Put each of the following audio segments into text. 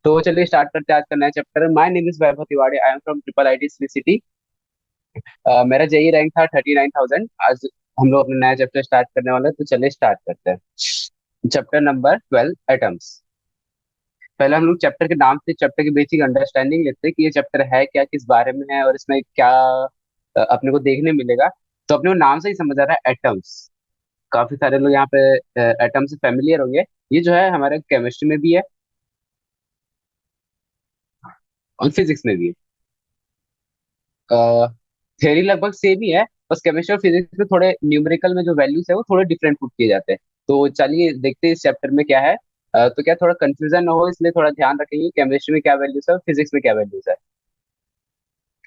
तो चलिए स्टार्ट करते हैं आज का नया chapter. My name is Vaibhav Tiwari, I am from triple I T Shri city. मेरा जेई रैंक था 39,000। आज हम लोग अपना नया चैप्टर स्टार्ट करने वाले हैं, तो चलिए स्टार्ट करते हैं। Chapter number 12, atoms. पहले हम लोग चैप्टर के नाम से चैप्टर की बेसिक अंडरस्टैंडिंग लेते हैं कि ये चैप्टर है क्या, किस बारे में है और इसमें क्या अपने को देखने मिलेगा। तो अपने को नाम से ही समझ आ रहा है, एटम्स। काफी सारे लोग यहाँ पे एटम से फेमिलियर होंगे। ये जो है हमारे केमिस्ट्री में भी है और फिजिक्स में भी है। थ्योरी लगभग सेम ही है, बस केमिस्ट्री और फिजिक्स में थोड़े न्यूमेरिकल में जो वैल्यूज है वो थोड़े डिफरेंट पुट किए जाते हैं। तो चलिए देखते हैं इस चैप्टर में क्या है। तो क्या थोड़ा कंफ्यूजन ना हो, इसलिए थोड़ा ध्यान रखेंगे केमिस्ट्री में क्या वैल्यूज है और फिजिक्स में क्या वैल्यूज है।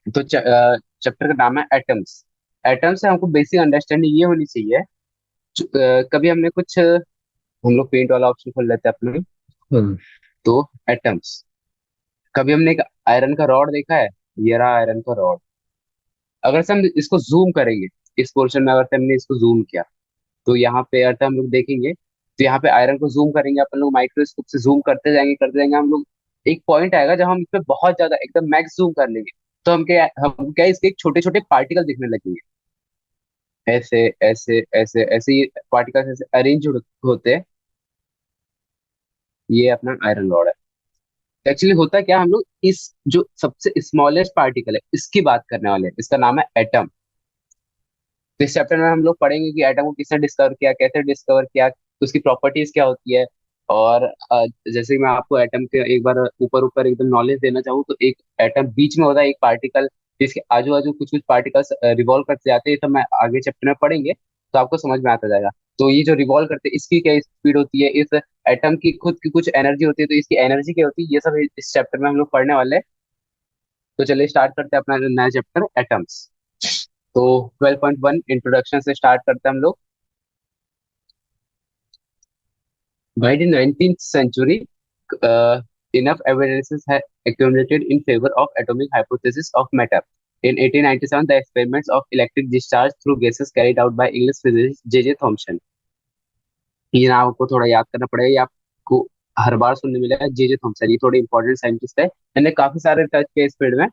तो चैप्टर का नाम है एटम्स। एटम्स से हमको बेसिक अंडरस्टैंडिंग ये होनी चाहिए। कभी हमने कुछ हम लोग पेंट वाला ऑप्शन खोल लेते हैं अपने। तो एटम्स, कभी हमने एक आयरन का रॉड देखा है? ये रहा आयरन का रॉड। अगर से हम इसको जूम करेंगे, इस पोर्शन में अगर से हमने इसको जूम किया, तो यहाँ पे अगर हम लोग देखेंगे तो यहाँ पे आयरन को जूम करेंगे अपन लोग, माइक्रोस्कोप से जूम करते जाएंगे हम लोग। एक पॉइंट आएगा जब हम इस पे बहुत ज्यादा एकदम मैक्स जूम कर लेंगे, तो हम क्या इसके छोटे छोटे पार्टिकल दिखने लगेंगे। ऐसे ऐसे ऐसे ऐसे ये पार्टिकल्स ऐसे अरेंज होते हैं। ये अपना आयरन रॉड है। एक्चुअली होता क्या, हम लोग इस जो सबसे स्मॉलेस्ट पार्टिकल है इसकी बात करने वाले हैं। इसका नाम है एटम। तो इस चैप्टर में हम लोग पढ़ेंगे कि एटम को किसने डिस्कवर किया, कैसे डिस्कवर किया, उसकी प्रॉपर्टीज क्या होती है। और जैसे कि मैं आपको एटम के एक बार ऊपर ऊपर एकदम नॉलेज देना चाहूँ, तो एक एटम बीच में होता है एक पार्टिकल, जिसके आजू बाजू कुछ कुछ पार्टिकल्स रिवॉल्व करते जाते हैं। तो मैं आगे चैप्टर में पढ़ेंगे तो आपको समझ में आता जाएगा। तो ये जो रिवॉल्व करते हैं इसकी क्या स्पीड होती है, इस एटम की खुद की कुछ एनर्जी होती है, तो इसकी एनर्जी क्या होती है, ये सब इस चैप्टर में हम लोग पढ़ने वाले हैं। तो चलिए स्टार्ट करते हैं अपना नया चैप्टर, एटम्स। तो 12.1 इंट्रोडक्शन से स्टार्ट करते हैं हम लोग। By the 19th century, enough evidences had accumulated in favor of atomic hypothesis of matter. In 1897, the experiments of electric discharge through gases carried out by English physicist J.J. Thomson. ये नाम आपको थोड़ा याद करना पड़ेगा, ये आपको हर बार सुनने मिलेगा। जे थॉमसन ये थोड़े इंपॉर्टेंट साइंटिस्ट है, इन्हें काफी सारे रिसर्च के इस फील्ड में।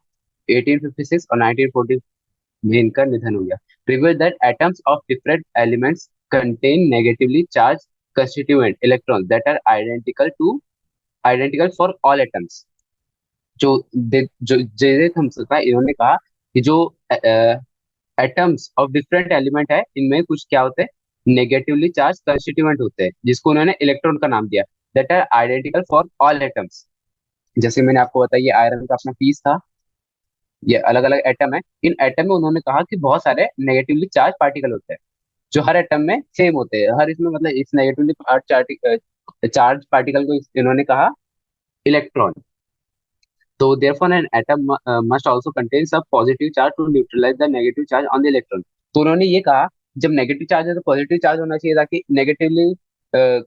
1856 और 1940 में इनका निधन हो गया। Revealed that atoms of different elements contain negatively charged constituent electrons that are identical for all atoms. जो जे थॉमसन था, इन्होंने कहा कि जो एटम्स ऑफ डिफरेंट एलिमेंट है, इनमें कुछ क्या होते हैं, नेगेटिवली चार्ज कंस्टिट्यूएंट होते हैं, जिसको उन्होंने इलेक्ट्रॉन का नाम दिया। That are identical for all atoms. जैसे मैंने आपको बताया, ये आयरन का अपना पीस था, ये अलग अलग एटम है। इन एटम में उन्होंने कहा कि बहुत सारे नेगेटिवली चार्ज पार्टिकल होते हैं, जो हर एटम में सेम होते हैं। हर इसमें मतलब इस नेगेटिवली चार्ज पार्टिकल को इन्होंने कहा इलेक्ट्रॉन। तो therefore an atom must also contain some positive charge to neutralize the negative charge on the electron. तो उन्होंने ये कहा, जब नेगेटिव चार्ज है तो पॉजिटिव चार्ज होना चाहिए, ताकि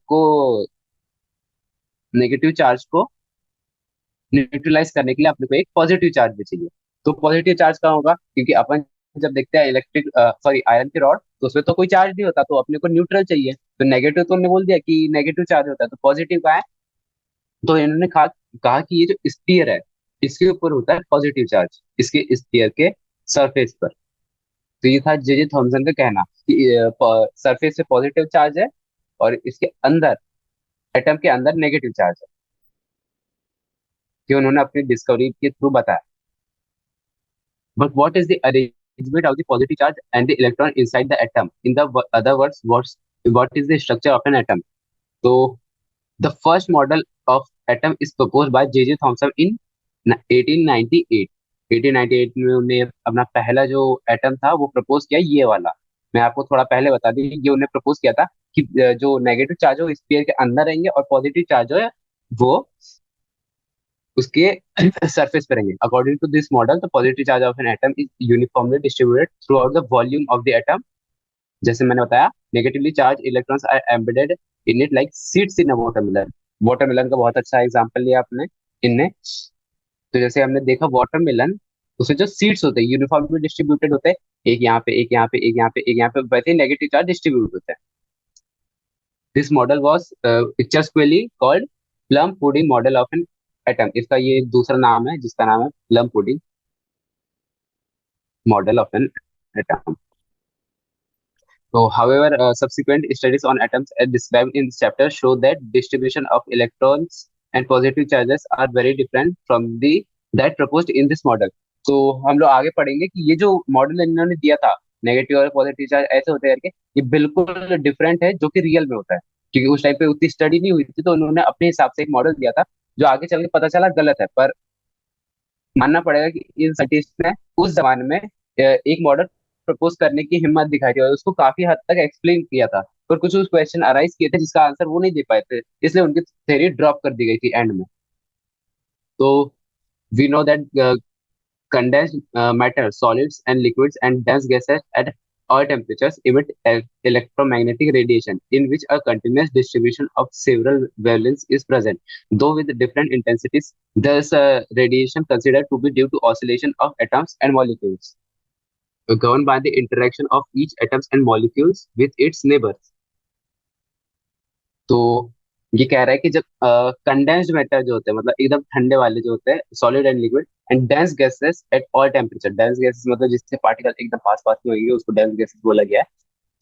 को नेगेटिव चार्ज को न्यूट्रलाइज करने के लिए अपने को एक पॉजिटिव चार्ज भी चाहिए। तो पॉजिटिव चार्ज कहाँ होगा, क्योंकि अपन जब देखते हैं इलेक्ट्रिक सॉरी आयरन की रॉड, तो उसमें तो कोई चार्ज नहीं होता, तो अपने को न्यूट्रल चाहिए। तो नेगेटिव तो उन्होंने बोल दिया कि नेगेटिव चार्ज होता है, तो पॉजिटिव का है। तो इन्होंने कहा कि ये जो स्पीयर है, इसके ऊपर होता है पॉजिटिव चार्ज, इसके स्पीयर के सरफेस पर। तो ये था जे जे थॉमसन का कहना कि सरफेस पे पॉजिटिव चार्ज है और इसके अंदर, एटम के अंदर नेगेटिव चार्ज है, कि उन्होंने अपनी डिस्कवरी के थ्रू बताया। But what is the arrangement of the positive charge and the electron inside the atom, in the other words what is the structure of an atom. तो the first model of atom is proposed by J J Thomson in 1898। 1898 में उन्हें अपना पहला जो atom था वो propose किया, ये वाला। मैं आपको थोड़ा पहले बता दी, ये उन्हें प्रपोज किया था कि जो नेगेटिव चार्ज हो स्फीयर के अंदर रहेंगे और पॉजिटिव चार्ज हो वो उसके सरफेस पे रहेंगे। According to this model, the positive charge of an atom is uniformly distributed throughout the volume of the atom. जैसे मैंने बताया, negatively charge electrons are embedded in it like seeds in a watermelon. Watermelon का बहुत अच्छा example लिया आपने, इनने। तो जैसे हमने देखा वाटरमेलन, उसमें जो सीड्स होते हैं यूनिफॉर्मली डिस्ट्रीब्यूटेड होते हैं, एक यहाँ पे एक यहाँ पे एक यहाँ पे एक यहाँ पे, वैसे ही नेगेटिव चार्ज डिस्ट्रीब्यूट होते हैं। This model was picturesquely called plum pudding model of an atom, इसका ये दूसरा नाम है जिसका नाम है plum pudding model of an atom. So, however, subsequent studies on atoms as described in this chapter show that distribution of electrons and positive charges are very different from the that proposed in this model. तो हम लोग आगे पढ़ेंगे कि ये जो model इन्होंने दिया था, नेगेटिव और पॉजिटिव चार्ज ऐसे होते करके, ये बिल्कुल डिफरेंट है जो कि रियल में होता है. क्योंकि उस टाइम पे उतनी स्टडी नहीं हुई थी, तो उन्होंने अपने हिसाब से एक मॉडल दिया था जो आगे चल के पता चला गलत है. पर मानना पड़ेगा कि इन साइंटिस्ट ने उस जमाने में एक मॉडल प्रपोज करने की हिम्मत दिखाई थी और उसको काफी हद तक एक्सप्लेन किया था. पर कुछ उस क्वेश्चन अराइज किए थे जिसका आंसर वो नहीं दे पाए थे, इसलिए उनकी थ्योरी ड्रॉप कर दी गई थी एंड में. तो we know that condensed matter, solids and liquids and dense gases at all temperatures emit electromagnetic radiation in which a continuous distribution of several wavelengths is present, though with different intensities. Thus, radiation considered to be due to oscillation of atoms and molecules, governed by the interaction of each atoms and molecules with its neighbors. तो ये कह रहा है कि जब condensed matter जो होते हैं, मतलब एकदम ठंडे वाले जो होते हैं, solid and liquid, and dense gases at all temperature. Dense gases मतलब जिससे पार्टिकल एकदम पास पास में होंगे उसको डेंस गैसेस बोला गया है.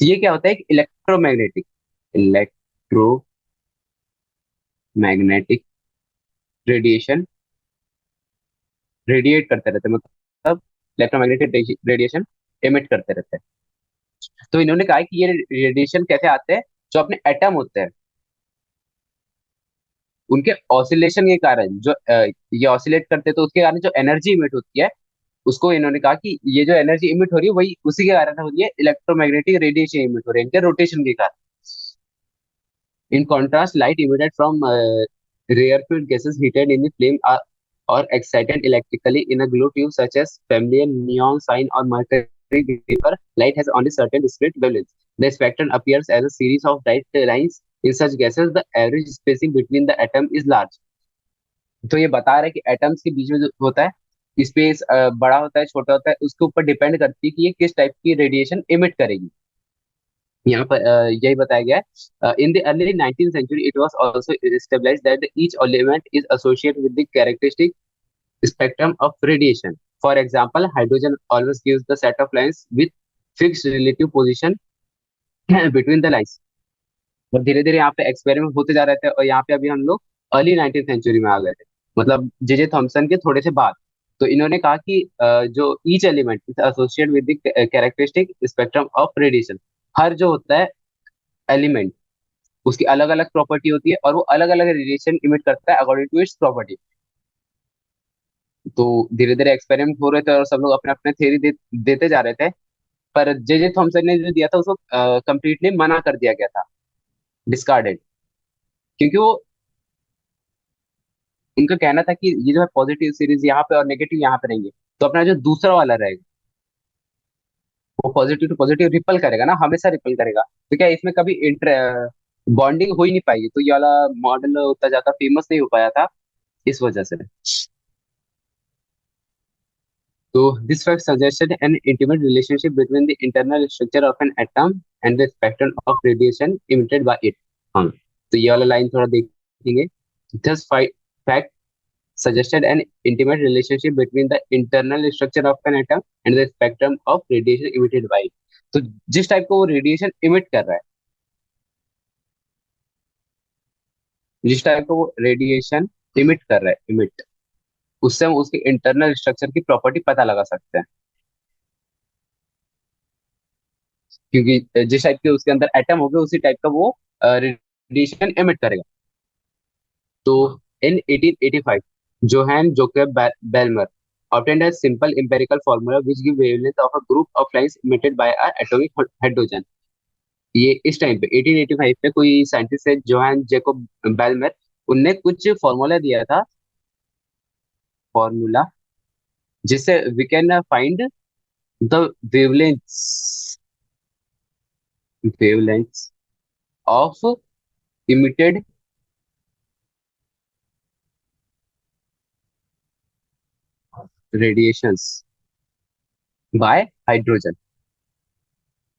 तो ये क्या होता है, एक इलेक्ट्रोमैग्नेटिक रेडिएशन रेडिएट करते रहते हैं, मतलब इलेक्ट्रोमैग्नेटिक रेडिएशन एमिट करते रहते हैं. तो इन्होंने कहा है कि ये रेडिएशन कैसे आते हैं, जो अपने एटम होते हैं उनके ऑसिलेशन के कारण जो ये ऑसिलेट करते हैं, तो उसके कारण जो एनर्जी इमिट होती है, उसको इन्होंने कहा कि ये जो एनर्जी इमिट हो रही है वही उसी के कारण हो रही है, इलेक्ट्रोमैग्नेटिक रेडिएशन इमिट हो रही है इनके रोटेशन के कारण. In contrast, light emitted from rarefied gases heated in the flame are or excited electrically in a glue tube such as familiar neon sign or mercury vapor. Light has only certain discrete wavelengths. The spectrum appears as a series of bright lines. In such gases, the average spacing between the atom is large. तो ये बता रहा है कि atoms के बीच में जो होता है स्पेस बड़ा होता है छोटा होता है, उसके ऊपर डिपेंड करती है कि ये किस टाइप की रेडिएशन इमिट करेगी. यहाँ पर यही बताया गया है. In the early 19th century it was also established that each element is associated with the characteristic spectrum of radiation. For example, hydrogen always gives the set of lines with fixed relative position between the lines. और धीरे धीरे यहाँ पे experiment होते जा रहे थे और यहाँ पे अभी हम लोग अर्ली 19th सेंचुरी में आ गए थे, मतलब जे थॉमसन के थोड़े से बाद. तो इन्होंने कहा कि जो each element is associate with the characteristic spectrum of radiation. हर जो होता है एलिमेंट, उसकी अलग अलग प्रॉपर्टी होती है और वो अलग अलग रेडिएशन इमिट करता है अकॉर्डिंग टू इट्स प्रॉपर्टी. तो धीरे धीरे एक्सपेरिमेंट हो रहे थे और सब लोग अपने अपने थ्योरी देते जा रहे थे. पर जे थॉमसन ने जो दिया था उसको कंप्लीटली मना कर दिया गया था, डिस्कार्डेड. क्योंकि वो उनका कहना था कि ये जो है पॉजिटिव सीरीज यहाँ पे और नेगेटिव यहाँ पे रहेंगे, तो अपना जो दूसरा वाला रहेगा वो पॉजिटिव टू पॉजिटिव रिपल करेगा ना, हमेशा रिपल करेगा. तो क्या इसमें कभी इंटर बॉन्डिंग हो ही नहीं पाएगी, तो ये वाला मॉडल उतना ज्यादा फेमस नहीं हो पाया था इस वजह से. तो this fact suggested an intimate relationship between the internal structure of an atom and the spectrum of radiation emitted by it. हाँ, तो ये वाला लाइन थोड़ा देखेंगे. Thus, fact suggested an intimate relationship between the internal structure of an atom and the spectrum of radiation emitted by it. तो जिस type को वो रेडिएशन इमिट कर रहा है, जिस टाइप को वो रेडिएशन इमिट कर रहा है, इमिट, उससे हम उसके इंटरनल स्ट्रक्चर की प्रॉपर्टी पता लगा सकते हैं. क्योंकि जिस टाइप के उसके अंदर एटम होगा उसी टाइप का वो रेडिएशन एमिट करेगा. तो इन 1885 Johan Jacob बेलमर obtained a simple empirical formula which give wavelength of a group of lines emitted by a atomic hydrogen. ये इस टाइम पे 1885 पे कोई साइंटिस्ट है जोहान जेकोब बेलमर, उनने कुछ फॉर्मूला दिया था, फॉर्मूला जिससे we can find the wavelengths wavelengths of emitted radiations by hydrogen.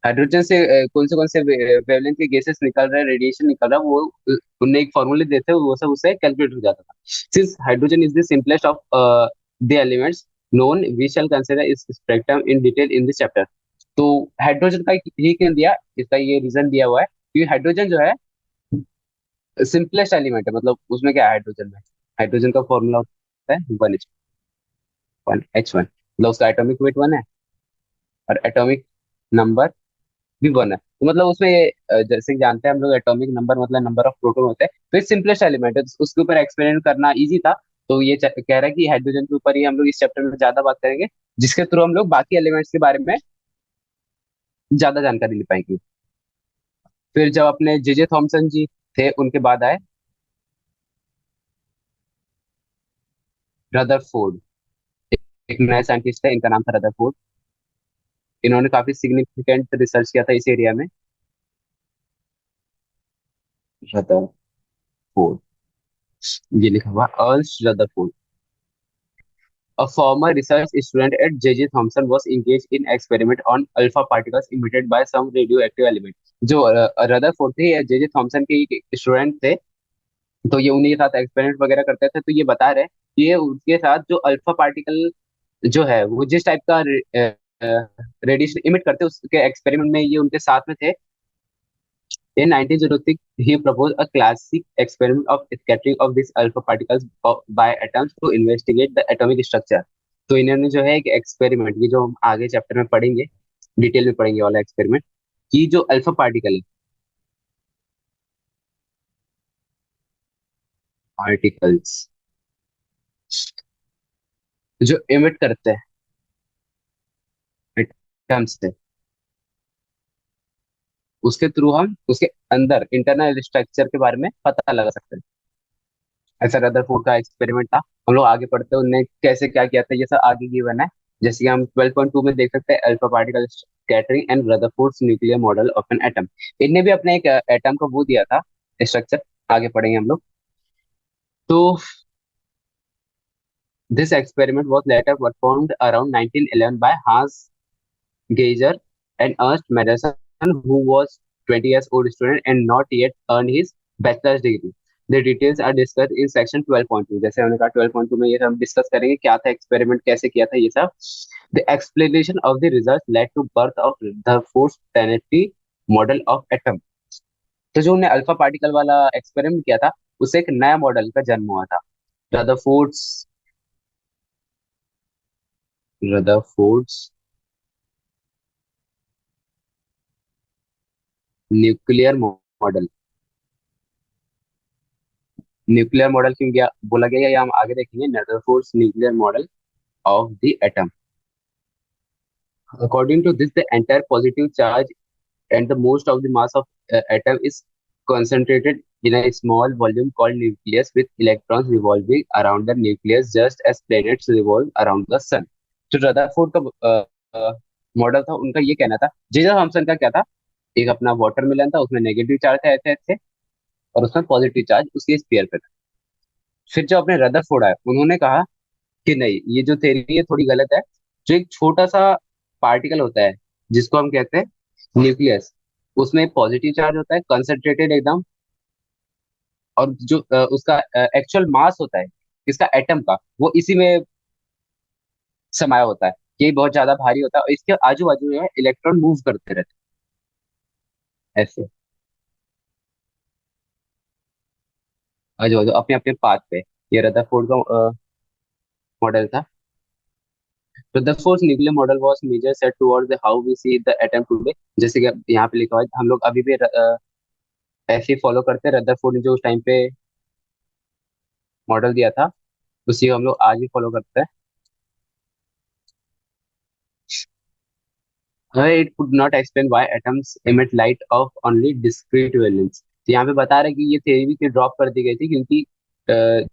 Hydrogen से कौन से वेवलेंथ के गैसेस निकल रहे हैं, रेडिएशन निकल रहा है, वो उन्हें एक फॉर्मूले देते हैं, वो सब उससे कैलकुलेट हो जाता था। Since hydrogen is the simplest of the elements known, we shall consider this spectrum in detail in this chapter. तो हाइड्रोजन का ही क्यों दिया, इसका ये रीजन दिया हुआ है कि हाइड्रोजन जो है सिंपलेस्ट एलिमेंट है। मतलब उसमें क्या है, हाइड्रोजन में हाइड्रोजन का फॉर्मूला होता है 1H1 मतलब उसका एटॉमिक वेट 1 है और एटॉमिक नंबर भी 1 है। तो मतलब उसमें ये जैसे कि जानते हैं हम लोग, एटॉमिक नंबर मतलब नंबर ऑफ प्रोटॉन होते हैं। तो ये सिंपलेस्ट एलिमेंट है, तो उसके ऊपर एक्सपेरिमेंट करना इजी था। तो ये कह रहा है कि हाइड्रोजन के ऊपर ही हम लोग इस चैप्टर में ज्यादा बात करेंगे, जिसके थ्रू हम लोग बाकी एलिमेंट्स के बारे में ज्यादा जानकारी ले पाएंगे। फिर जब अपने जे थॉमसन जी थे, उनके बाद आए रदरफोर्ड। एक नए साइंटिस्ट थे, इनका नाम था रदरफोर्ड। इन्होंने काफी सिग्निफिकेंट रिसर्च किया था इस एरिया में। रदरफोर्ड, ये लिखा हुआ earls Rutherford, a former research student at J.J. Thomson was engaged in experiment on alpha particles emitted by some radioactive element। जो रदरफोर्ड थे, ये जे थॉमसन के स्टूडेंट थे। तो ये उन्हीं के साथ एक्सपेरिमेंट वगैरह करते थे। तो ये बता रहे हैं कि ये उनके साथ जो अल्फा पार्टिकल जो है, वो जिस टाइप का रेडिएशन इमिट करते हैं, उसके एक्सपेरिमेंट में ये उनके साथ में थे। In 1906, he proposed a classic experiment of scattering of these alpha particles by atoms to investigate the atomic structure। तो इन्होंने जो है एक एक्सपेरिमेंट, ये जो हम आगे चैप्टर में पढ़ेंगे, डिटेल में पढ़ेंगे वाला एक्सपेरिमेंट, कि जो अल्फा पार्टिकल है, पार्टिकल्स जो इमिट करते हैं एटम्स से, उसके थ्रू हम उसके अंदर इंटरनल स्ट्रक्चर के बारे में पता लगा सकते हैं। ऐसा रदरफोर्ड का एक्सपेरिमेंट था। हम लोग आगे पढ़ते हैं उनने कैसे क्या किया था, ये सब आगे गिवन है। जैसे कि हम 12.2 में देख सकते हैं, alpha particle scattering and Rutherford's nuclear model of an atom. इनने भी अपने एक एटम को वो दिया था, स्ट्रक्चर, आगे पढ़ेंगे हम लोग। तो this experiment was later performed around 1911 by Hans Geiger and Ernest Marsden, who was 20 years old student and not yet earned his bachelor's degree। The details are discussed in section 12.2। जैसे हमने कहा 12.2 में ये सब डिस्कस करेंगे, क्या था experiment, कैसे किया था ये सब। The explanation of the result led to birth of the fourth planetary model of atom. तो जो उन्होंने अल्फा पार्टिकल वाला एक्सपेरिमेंट किया था, उससे एक नया मॉडल का जन्म हुआ था। Rutherford's Rutherford's nuclear model. Nuclear model क्यों गया बोला गया, या हम आगे देखेंगे। Rutherford's nuclear model of the atom। According to this, the entire positive charge and the most of the mass of atom is concentrated in a small volume called nucleus, with electrons revolving around the nucleus just as planets revolve around the sun। जो Rutherford का model था, उनका ये कहना था। Jeddah Thompson का क्या था, एक अपना वाटरमेलन था, उसमें नेगेटिव चार्ज थे ऐसे ऐसे, और उसमें पॉजिटिव चार्ज उसके स्फीयर पे था। फिर जो अपने रदरफोर्ड आए, उन्होंने कहा कि नहीं, ये जो थ्योरी है थोड़ी गलत है। जो एक छोटा सा पार्टिकल होता है, जिसको हम कहते हैं न्यूक्लियस, उसमें पॉजिटिव चार्ज होता है, कंसंट्रेटेड एकदम। और जो उसका एक्चुअल मास होता है इसका एटम का, वो इसी में समाया होता है। ये बहुत ज्यादा भारी होता है, और इसके आजू बाजू जो है इलेक्ट्रॉन मूव करते रहते हैं ऐसे, आजू बाजू अपने अपने पाथ पे। ये रदरफोर्ड का मॉडल था। Rutherford nuclear model was major set towards how we see the atom today. जैसे कि यहाँ पे लिखा हुआ है, हम लोग अभी भी ऐसे ही फॉलो करते हैं। रदरफोर्ड ने जो उस टाइम पे मॉडल दिया था, उसी को हम लोग आज भी फॉलो करते हैं। It could not explain why atoms emit light of only discrete wavelength. तो यहाँ पे बता रहे हैं कि ये थ्योरी की ड्रॉप कर दी गई थी, क्योंकि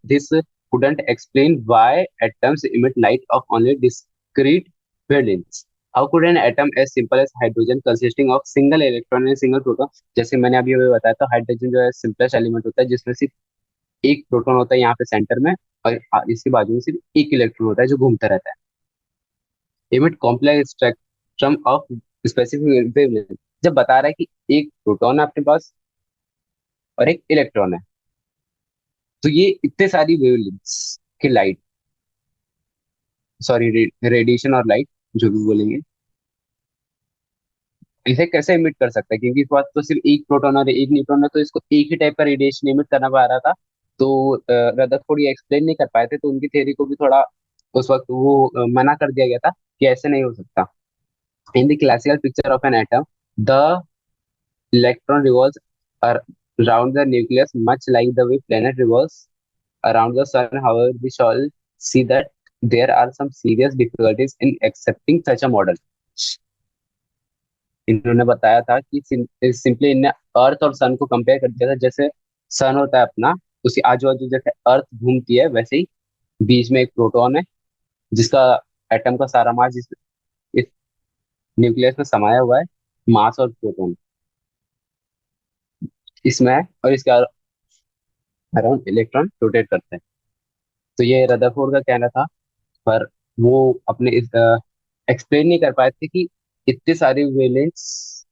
this couldn't explain why atoms emit light of only discrete wavelengths। How could an atom as simple as hydrogen consisting of single electron and single proton। जैसे मैंने अभी अभी बताया था, हाइड्रोजन जो है सिंपलेस्ट एलिमेंट होता है, जिसमें सिर्फ एक प्रोटॉन होता है यहाँ पे सेंटर में, और इसके बाजू में सिर्फ एक इलेक्ट्रॉन होता है जो घूमता रहता है। emit complex spectrum of specific wavelength जब बता रहा है कि एक प्रोटॉन है अपने पास और एक इलेक्ट्रॉन है, तो ये इतने सारी वेवलेंथ्स की लाइट, सॉरी, रेडिएशन और लाइट जो भी बोलेंगे, इसे कैसे इमिट कर सकता है, क्योंकि इस बात तो सिर्फ एक प्रोटॉन और एक न्यूट्रॉन है, तो इसको एक ही टाइप का रेडिएशन इमिट करना पा रहा था। तो रदरफोर्ड ये एक्सप्लेन नहीं कर पाए थे, तो उनकी थ्योरी को भी थोड़ा उस वक्त वो मना कर दिया गया था कि ऐसे नहीं हो सकता। In the classical picture of an atom, the electron revolves around the nucleus much like the way planet revolves around the sun. However, we shall see that there are some serious difficulties in accepting such a model. इन्होंने बताया था कि simply इन्हें अर्थ और सन को compare कर दिया था, जैसे सन होता है अपना, उसके आजू बाजू जैसे अर्थ घूमती है, वैसे ही बीच में एक प्रोटॉन है जिसका एटम का सारा मास इस न्यूक्लियस में समाया हुआ है, मास और प्रोटॉन इसमें है, और इसके अराउंड इलेक्ट्रॉन रोटेट करते हैं। तो ये रदरफोर्ड का कहना था, पर वो अपने इस एक्सप्लेन नहीं कर पाए थे कि इतने सारे वेवलेंथ्स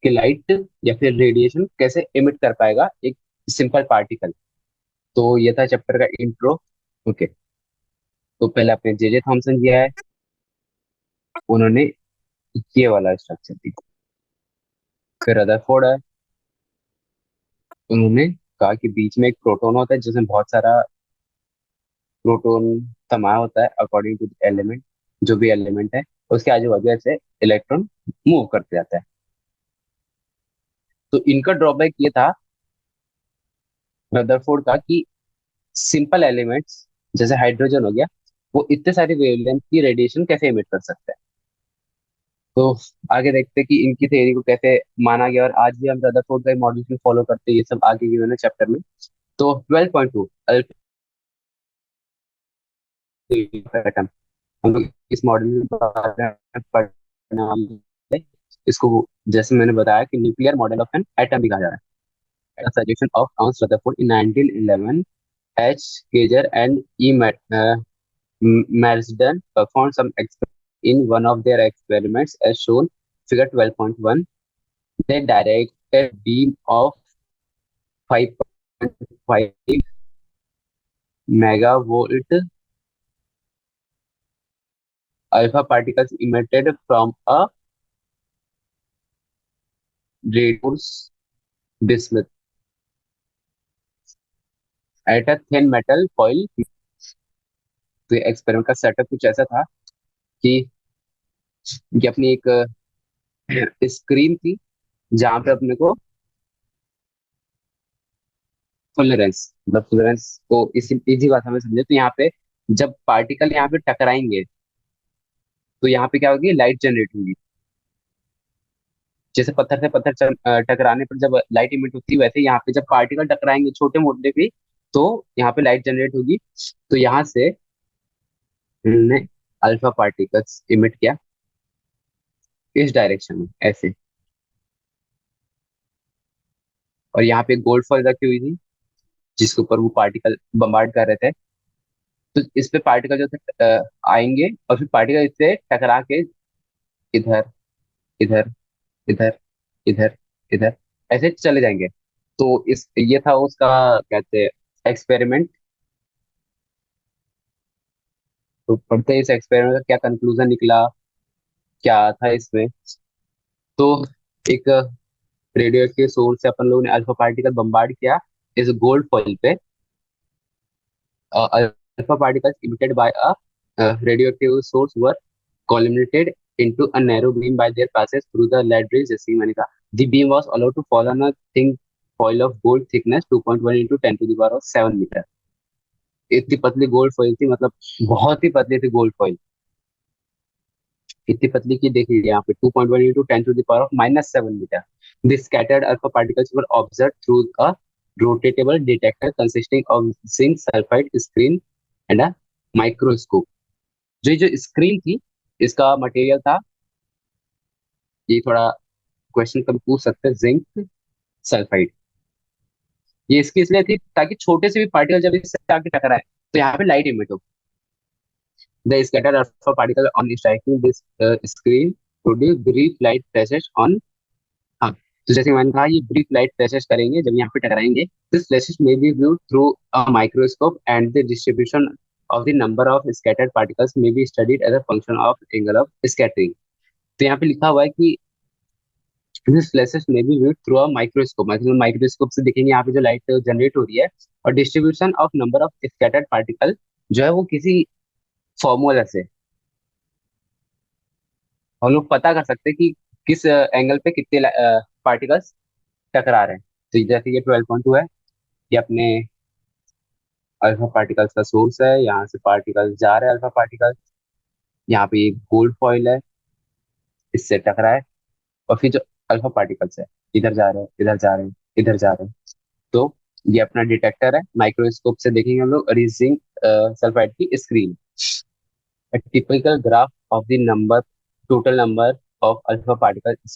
की लाइट या फिर रेडिएशन कैसे इमिट कर पाएगा एक सिंपल पार्टिकल। तो ये था चैप्टर का इंट्रो। ओके, तो पहले आपने जे थॉमसन किया है, उन्होंने ये वाला स्ट्रक्चर दी। फिर रदरफोर्ड है, उन्होंने कहा कि बीच में एक प्रोटॉन होता है जिसमें बहुत सारा प्रोटॉन समाया होता है अकॉर्डिंग टू एलिमेंट, जो भी एलिमेंट है उसके आजू बाजू ऐसे इलेक्ट्रॉन मूव करते जाता है। तो इनका ड्रॉबैक ये था रदरफोर्ड का कि सिंपल एलिमेंट्स जैसे हाइड्रोजन हो गया, वो इतने सारी वेवलेंथ की रेडिएशन कैसे इमिट कर सकते हैं। तो आगे देखते हैं कि इनकी थ्योरी को कैसे माना गया, और आज भी हम रदरफोर्ड का मॉडल को फॉलो करते हैं, ये सब आगे की मैंने चैप्टर में। तो 12.2 एटम, हम लोग इस मॉडल में पढ़ने वाले हैं। इसको जैसे मैंने बताया कि nuclear model of an atom भी कहा जा रहा है। Suggestion of Thomas Rutherford in 1911, H. Geiger and E. Marsden performed some experiments. In one of their experiments, as shown, figure 12.1, they directed beam of 5.5 megavolt alpha particles emitted from a radius bismuth at a thin metal foil। तो ये experiment का setup कुछ ऐसा था कि ये अपनी एक स्क्रीन थी जहां पे अपने को फुलरेंस, मतलब फुलरेंस को इस इजी भाषा में समझे तो यहाँ पे जब पार्टिकल यहाँ पे टकराएंगे तो यहाँ पे क्या होगी, लाइट जनरेट होगी। जैसे पत्थर से पत्थर टकराने पर जब लाइट इमिट होती है, वैसे यहाँ पे जब पार्टिकल टकराएंगे छोटे मोटे भी, तो यहाँ पे लाइट जनरेट होगी। तो यहाँ से हमने अल्फा पार्टिकल्स इमिट किया इस डायरेक्शन में ऐसे, और यहाँ पे गोल्ड फॉइल रखी हुई थी जिसके ऊपर वो पार्टिकल बम्बार्ड कर रहे थे। तो इस पे पार्टिकल जो थे आएंगे, और फिर पार्टिकल इससे टकरा के इधर इधर इधर इधर इधर ऐसे चले जाएंगे। तो इस ये था उसका कहते हैं एक्सपेरिमेंट। तो पढ़ते हैं इस एक्सपेरिमेंट का क्या कंक्लूजन निकला, क्या था इसमें। तो एक रेडियो के सोर्स से अपन लोगों ने अल्फा पार्टिकल बम्बार्ड किया इस गोल्ड फॉइल पे। Alpha particles emitted by a radioactive source were collimated into a narrow beam by their passage through the lead rays, जैसे कि मैंने कहा। The beam was allowed to fall on a thin foil of gold thickness 2.1 into 10 to the power of 7 metre. इतनी पतली gold foil थी, मतलब बहुत ही पतली थी गोल्ड फॉइल। इतनी पतली की देखिए यहाँ पे 2.1 into 10 to the power of -7 metre. The scattered alpha particles were observed through a rotatable detector consisting of zinc sulfide screen and a microscope। जो स्क्रीन थी, इसका मटेरियल था, ये थोड़ा क्वेश्चन कभी पूछ सकते हैं, जिंक सल्फाइड। ये इसकी इसलिए थी ताकि छोटे से भी पार्टिकल जब इससे आके टकराए तो यहाँ पे लाइट इमिट हो। The scattered alpha particle on striking this screen produce brief light flashes on. हाँ, तो जैसे मैंने कहा ये ब्रीफ लाइट फ्लैशेस करेंगे जब यहाँ पे टकराएंगे, this flashes may be viewed through a microscope and the distribution of the number of scattered particles may be studied as a function of angle of scattering. तो यहाँ पे लिखा हुआ है कि this flashes may be viewed through a microscope, मतलब microscope से देखेंगे यहाँ पे जो लाइट जनरेट हो रही है, और distribution of number of scattered particle जो है वो किसी फॉर्मूला से हम लोग पता कर सकते हैं कि किस एंगल पे कितने पार्टिकल्स टकरा रहे हैं। तो जैसे ये 12.2 है, ये अपने अल्फा पार्टिकल्स का सोर्स है, यहाँ से पार्टिकल्स जा रहे हैं अल्फा पार्टिकल्स, यहाँ पे एक गोल्ड फॉइल है, इससे टकरा है, और फिर जो अल्फा पार्टिकल्स है इधर जा रहे हैं, इधर जा रहे हैं, इधर जा रहे हैं। तो ये अपना डिटेक्टर है, माइक्रोस्कोप से देखेंगे हम लोग जिंक सल्फाइड की screen. A typical graph of the total number of alpha particles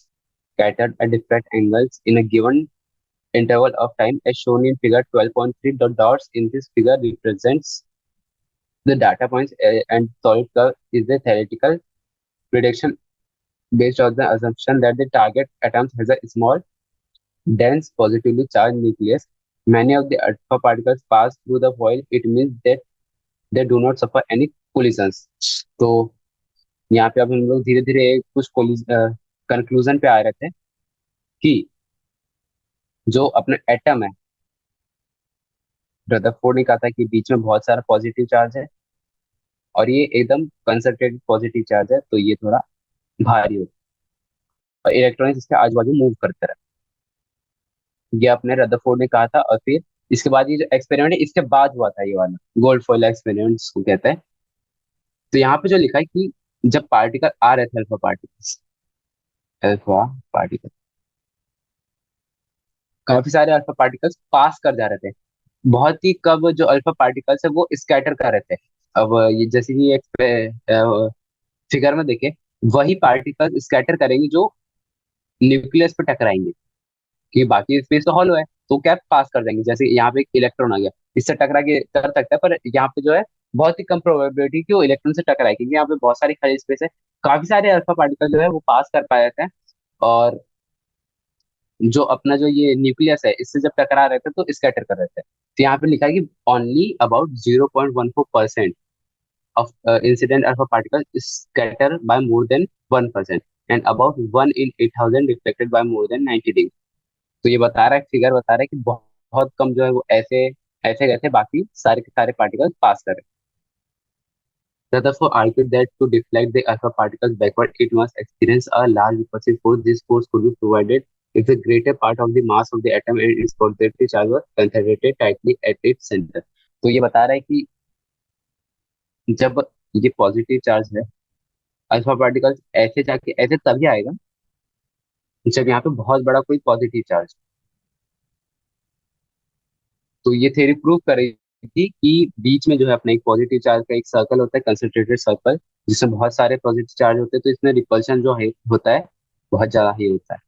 scattered at different angles in a given interval of time, as shown in figure 12.3. The dots in this figure represents the data points, and solid curve is the theoretical prediction based on the assumption that the target atom has a small, dense, positively charged nucleus. Many of the alpha particles pass through the foil. It means that they do not suffer any collisions. तो यहाँ पे अब हम लोग धीरे धीरे कुछ conclusion पे आ रहे थे कि जो अपना एटम है, रदरफोर्ड ने कहा था कि बीच में बहुत सारा पॉजिटिव चार्ज है, और ये एकदम कंसंट्रेटेड पॉजिटिव चार्ज है, तो ये थोड़ा भारी होता है और इलेक्ट्रॉनिक्स इसके आजू बाजू मूव करते रहते हैं। ये अपने रदरफोर्ड ने कहा था, और फिर इसके बाद ये जो एक्सपेरिमेंट है इसके बाद हुआ था ये वाला गोल्ड फॉइल एक्सपेरिमेंट जिसको कहते हैं। तो यहाँ पे जो लिखा है कि जब पार्टिकल आ रहे थे, अल्फा पार्टिकल काफी सारे अल्फा पार्टिकल्स पास कर जा रहे थे, बहुत ही कम जो अल्फा पार्टिकल्स है वो स्कैटर कर रहे थे। अब ये जैसे कि एक फिगर में देखे, वही पार्टिकल स्कैटर करेंगे जो न्यूक्लियस पे टकराएंगे, कि बाकी स्पेस तो हॉलो है तो क्या पास कर देंगे। जैसे यहाँ पे एक इलेक्ट्रॉन आ गया, इससे टकरा के कर सकता है, पर यहाँ पे जो है बहुत ही कम प्रोबेबिलिटी कि वो इलेक्ट्रॉन से टकराए, क्योंकि यहाँ पे बहुत सारी खाली स्पेस है, काफी सारे अल्फा पार्टिकल जो है वो पास कर पाए जाते हैं। और जो अपना जो ये न्यूक्लियस है इससे जब टकरा रहे थे तो स्कैटर कर रहे थे। तो यहाँ पे लिखा है कि only about 0.14% of incident alpha particles is scattered by more than 1%, and about 1 in 8,000 reflected by more than 90 degrees। तो ये बता रहा है, फिगर बता रहा है कि बहुत बहुत कम जो है वो ऐसे ऐसे गए थे, बाकी सारे के सारे पार्टिकल्स पास कर रहे। Rutherford argued that to deflect the alpha particles backward, it must experience a large repulsive force. This force could be provided if the greater part of the mass of the atom and its positive charge was concentrated tightly at its center। तो ये बता रहा है कि जब ये positive charge है, alpha particles ऐसे जाके ऐसे तभी आएगा जब यहाँ पे बहुत बड़ा कोई पॉजिटिव चार्ज। तो ये थ्योरी प्रूव कर रही थी कि बीच में जो है अपना एक पॉजिटिव चार्ज का एक सर्कल होता है, कंसंट्रेटेड सर्कल, जिसमें बहुत सारे पॉजिटिव चार्ज होते हैं, तो इसमें रिपल्शन जो है होता है बहुत ज्यादा ही होता है।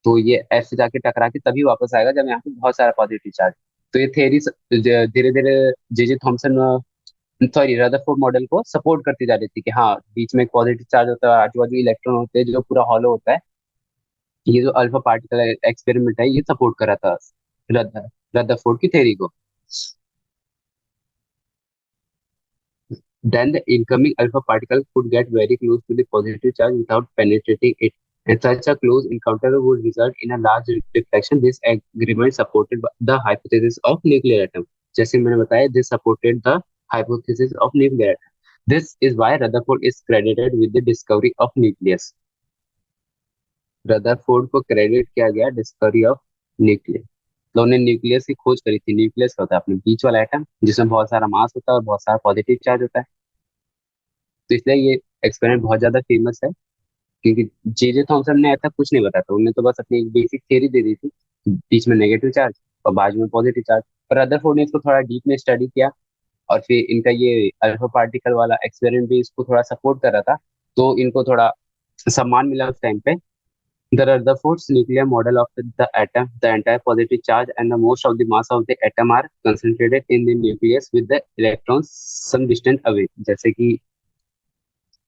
तो ये ऐसे जाके टकरा के तभी वापस आएगा जब यहाँ पे बहुत सारा पॉजिटिव चार्ज। तो ये थ्योरी धीरे धीरे J J Thomson, sorry, Rutherford model को सपोर्ट करती जा रही थी कि हाँ बीच में एक पॉजिटिव चार्ज होता है, आजू बाजू इलेक्ट्रॉन होते हैं जो पूरा हॉलो होता है। ये जो अल्फा पार्टिकल एक्सपेरिमेंट है ये सपोर्ट कर रहा था रदरफोर्ड की थ्योरी को। Then the incoming alpha particle could get very close to the positive charge without penetrating it, and such a close encounter would result in a large reflection. This agreement supported the hypothesis of nuclear atom. जैसे मैंने बताया, this supported the hypothesis of nuclear atom. This is why Rutherford is credited with the discovery of nucleus. Rutherford को credit किया गया discovery of nucleus. तो उन्होंने nucleus की खोज करी थी। न्यूक्लियस होता है अपने बीच वाला एटम जिसमें बहुत सारा मास होता है और बहुत सारा पॉजिटिव चार्ज होता है। तो इसलिए ये एक्सपेरिमेंट बहुत ज्यादा फेमस है, क्योंकि जे जे थॉमसन ने ऐसा कुछ नहीं बताया था, उन्होंने तो बस अपनी एक बेसिक थ्योरी दे दी थी, बीच में नेगेटिव चार्ज और बाजू में पॉजिटिव चार्ज। पर रदरफोर्ड ने इसको थोड़ा डीप में स्टडी किया, और फिर इनका ये अल्फा पार्टिकल वाला एक्सपेरिमेंट भी इसको थोड़ा सपोर्ट कर रहा था, तो इनको थोड़ा सम्मान मिला उस टाइम पे। The Rutherford's nuclear model of the atom, the entire positive charge and the most of the mass of the atom are concentrated in the nucleus with the electrons some distance away। जैसे कि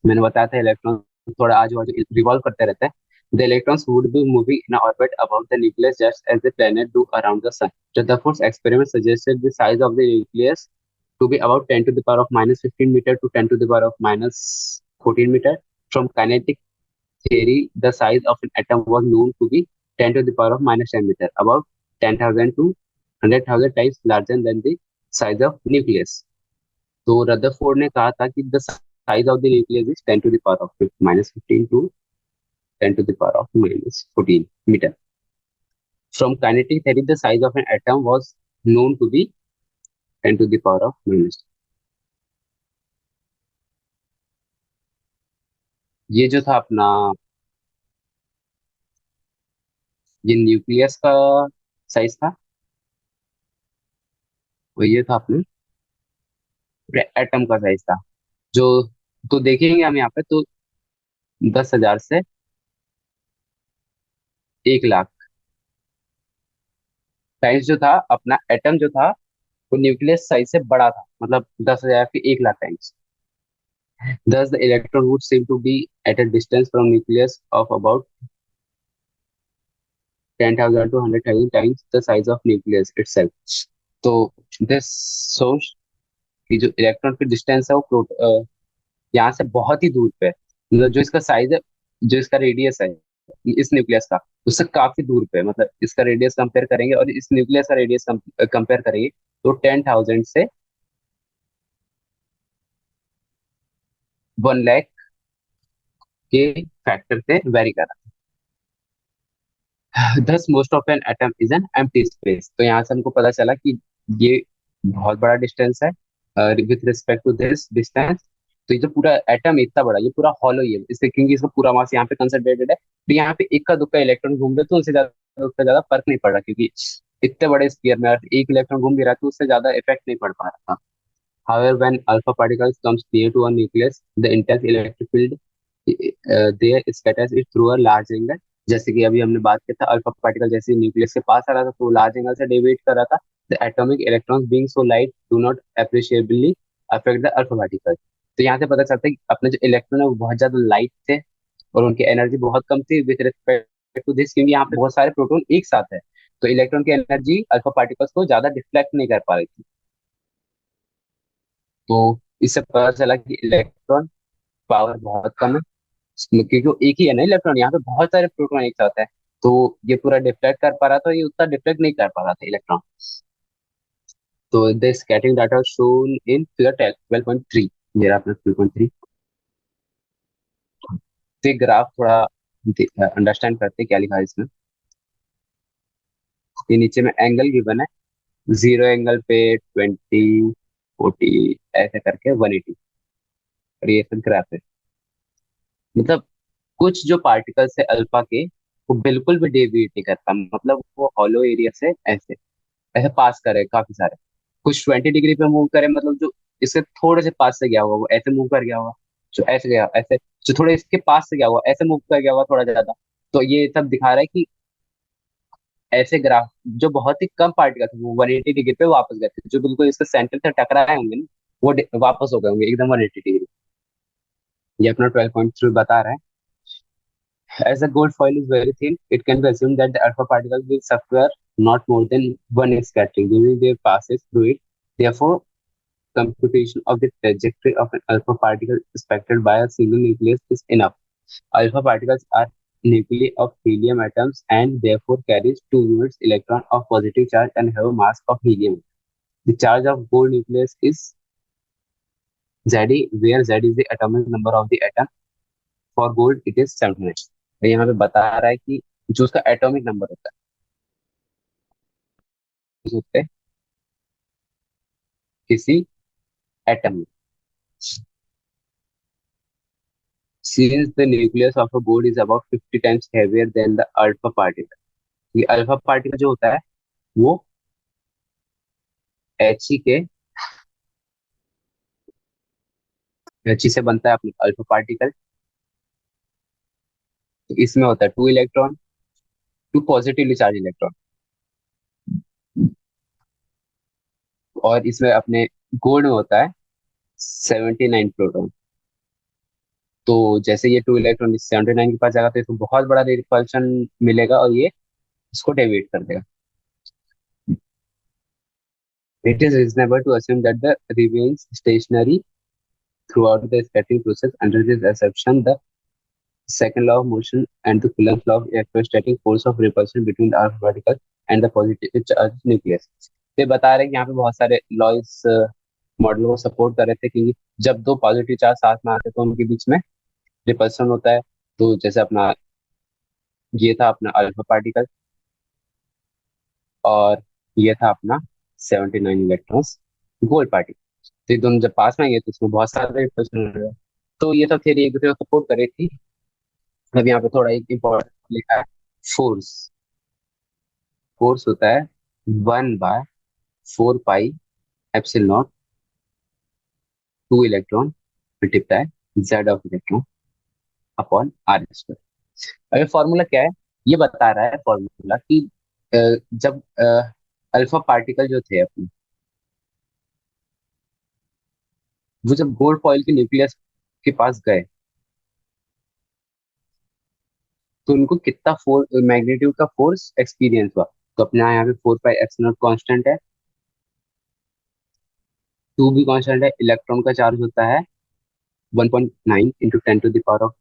मैंने बताया था electron थोड़ा आजू बाजू revolve करते रहते हैं. The electrons would be moving in orbit about the nucleus just as the planet do around the sun. Rutherford's experiment suggested the size of the nucleus to be about 10 to the power of minus 15 meter to 10 to the power of minus 14 meter. From kinetic theory, the size of an atom was known to be 10 to the power of minus 10 meter, about 10,000 to 100,000 times larger than the size of nucleus. तो Rutherford ने कहा था कि the size of the nucleus is 10 to the power of minus 15 to 10 to the power of minus 14 meter. From kinetic theory, the size of an atom was known to be 10 to the power of minus. ये जो था अपना, ये nucleus का size था, और ये था अपने एटम का साइज था. जो तो देखेंगे हम यहाँ पे तो 10,000 से 1 लाख टाइम्स जो था अपना एटम जो था, वो न्यूक्लियस साइज से बड़ा था, मतलब 10,000 के 1 lakh times. Thus, the electron would seem to be at a distance from nucleus of about 10,000 to 100,000 times the size of nucleus itself. तो this shows कि जो इलेक्ट्रॉन की डिस्टेंस है वो यहाँ से बहुत ही दूर पे है. मतलब जो इसका साइज है, जो इसका रेडियस है इस न्यूक्लियस का, उससे काफी दूर पे है. मतलब इसका रेडियस कंपेयर करेंगे और इस न्यूक्लियस का रेडियस कंपेयर करेंगे तो 10,000 से 1 लाख के फैक्टर से वेरी कर रहा है. thus most of an atom is an empty space. तो यहाँ से हमको पता चला कि ये बहुत बड़ा डिस्टेंस है with respect to this distance. तो ये जो पूरा एटम इतना बड़ा, ये पूरा हॉलो ही है इससे, क्योंकि इसका पूरा मास यहाँ पे कंसंट्रेटेड है. तो यहाँ पे इक्का दुक्का इलेक्ट्रॉन घूम रहे तो उनसे ज्यादा, उससे ज्यादा फर्क नहीं पड़ रहा, क्योंकि इतने बड़े स्फीयर में अगर एक इलेक्ट्रॉन घूम भी रहा है तो उससे ज्यादा इफेक्ट नहीं पड़ पा रहा था. However, when alpha particles comes near to a nucleus, the intense electric field there scatters it through a large angle. जैसे कि अभी हमने बात किया था, अल्फा पार्टिकल जैसे न्यूक्लियस के पास आ रहा था तो लार्ज एंगल से डेविएट कर रहा था. The atomic electrons being so light do not appreciably affect the alpha particle. तो यहाँ से पता चलता है कि अपने जो इलेक्ट्रॉन है वो बहुत ज्यादा लाइट थे और उनकी एनर्जी बहुत कम थी विथ रिस्पेक्ट टू दिस, क्योंकि यहाँ पे बहुत सारे प्रोटॉन एक साथ है. तो इलेक्ट्रॉन की एनर्जी अल्फा पार्टिकल्स को ज्यादा डिफ्लेक्ट नहीं कर पा रही थी. तो इससे पता चला कि इलेक्ट्रॉन पावर बहुत कम है, क्योंकि वो एक ही है ना इलेक्ट्रॉन, यहाँ पे बहुत सारे प्रोटॉन एक साथ है. तो ये पूरा डिफ्लेक्ट कर पा रहा था, ये उतना डिफ्लेक्ट नहीं कर पा रहा था इलेक्ट्रॉन. तो the scattering data shown in figure 12.3. मेरा अपना 12.3 तो ग्राफ थोड़ा अंडरस्टैंड करते हैं क्या लिखा है इसमें. ये नीचे में एंगल गिवन है, 0 एंगल पे 20, 40 ऐसे करके 180, और ये सब ग्राफ है. मतलब कुछ जो पार्टिकल्स है अल्फा के, वो बिल्कुल भी डेविएट नहीं करता, मतलब वो हॉलो एरिया से ऐसे ऐसे पास करे काफी सारे. कुछ 20 डिग्री पे मूव करे, मतलब जो इससे थोड़े से पास से गया हुआ वो ऐसे मूव कर गया हुआ, जो ऐसे गया ऐसे, जो थोड़े इसके पास से गया हुआ ऐसे मूव कर गया हुआ थोड़ा ज्यादा. तो ये सब दिखा रहा है कि ऐसे ग्राफ जो बहुत ही कम पार्टिकल थे वो 180 डिग्री पे वापस गए थे, जो बिल्कुल इसके सेंटर से टकराए होंगे ना, वो वापस हो गए होंगे एकदम 180 डिग्री. ये अपना 12.3 बता रहा है. As the gold foil is very thin, it can be assumed that the alpha particles will suffer not more than one scattering during their passes through it. Therefore, computation of the trajectory of an alpha particle expected by a single nucleus is enough. Alpha particles are nuclei of helium atoms and therefore carries 2 units electron of positive charge and have a mass of helium. The charge of gold nucleus is Z, where Z is the atomic number of the atom. For gold, it is 79. तो यहाँ पे बता रहा है कि जो उसका atomic number होता है उस पे किसी एटम में. Since the nucleus of a gold is about 50 times heavier than the alpha particle, ये अल्फा पार्टिकल जो होता है वो He के He से बनता है अपना अल्फा पार्टिकल. तो इसमें होता है 2 इलेक्ट्रॉन, 2 पॉजिटिवली चार्ज इलेक्ट्रॉन, और इसमें अपने गोल्ड में होता है 79 प्रोटॉन. तो जैसे ये 2 इलेक्ट्रॉन 79 के पास जाएगा तो इसको बहुत बड़ा रिपल्शन मिलेगा और ये इसको डेविएट कर देगा. It is reasonable to assume that the remains stationary throughout the scattering process. Under this assumption, the second law of motion and the Coulomb's law of electrostatic force of repulsion between the alpha particle and the positive charge nucleus. ये बता रहे हैं कि यहाँ पे बहुत सारे law इस मॉडल को सपोर्ट कर रहे थे कि जब दो पॉजिटिव चार्ज साथ में आते हैं तो उनके बीच में रिपल्सन होता है. तो जैसे अपना ये था अपना अल्फा पार्टिकल और ये था अपना 79 इलेक्ट्रॉन्स गोल्ड पार्टिकल. तो ये दोनों जब पास में आएंगे तो इसमें बहुत सारे रिपल्सन होगा. तो ये सब थियरी एक दूसरे को सपोर्ट कर रही थी. अब यहाँ पे थोड़ा एक इम्पोर्टेंट लिखा है. फोर्स. फोर्स होता है 1/4 pi epsilon two electron multiply Z of electron upon R square. अब ये फॉर्मूला क्या है? ये बता रहा है फॉर्मूला कि जब अल्फा पार्टिकल जो थे अपने, वो जब गोल्ड फॉइल के न्यूक्लियस के पास गए तो उनको कितना फोर्स मैग्नीट्यूड का फोर्स एक्सपीरियंस हुआ. तो अपने यहाँ पे 4 पाई एप्सिलॉन कांस्टेंट है, 2 भी कांस्टेंट है. इलेक्ट्रॉन का चार्ज होता है 1.9 into 10 to the power of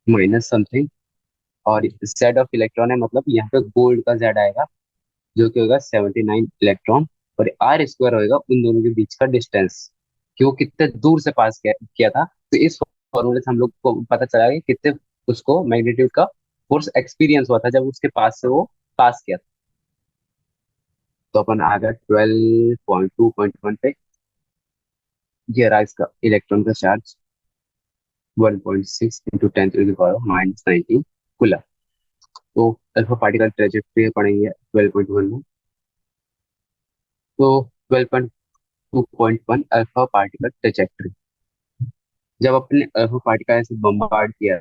minus something. और जेड ऑफ इलेक्ट्रॉन है, मतलब यहाँ पे गोल्ड का जेड आएगा जो कि होगा 79 इलेक्ट्रॉन. और आर स्क्वायर होगा उन दोनों के बीच का डिस्टेंस कि वो कितने दूर से पास किया था. तो इस फॉर्मूले से हम लोग को पता चला कि कितने उसको मैग्नीट्यूड का फोर्स एक्सपीरियंस हुआ था जब उसके पास से वो पास किया था. तो अपन आ गया 12.2.1 पे. ये रहा इसका इलेक्ट्रॉन का charge 1.6 into 10 to the power minus 19 coulomb. तो अल्फा पार्टिकल ट्रेजेक्ट्री पढ़ेंगे 12.1 में. तो 12.2.1 अल्फा पार्टिकल ट्रेजेक्ट्री. जब अपने अल्फा पार्टिकल ऐसे बम्बार्ड किया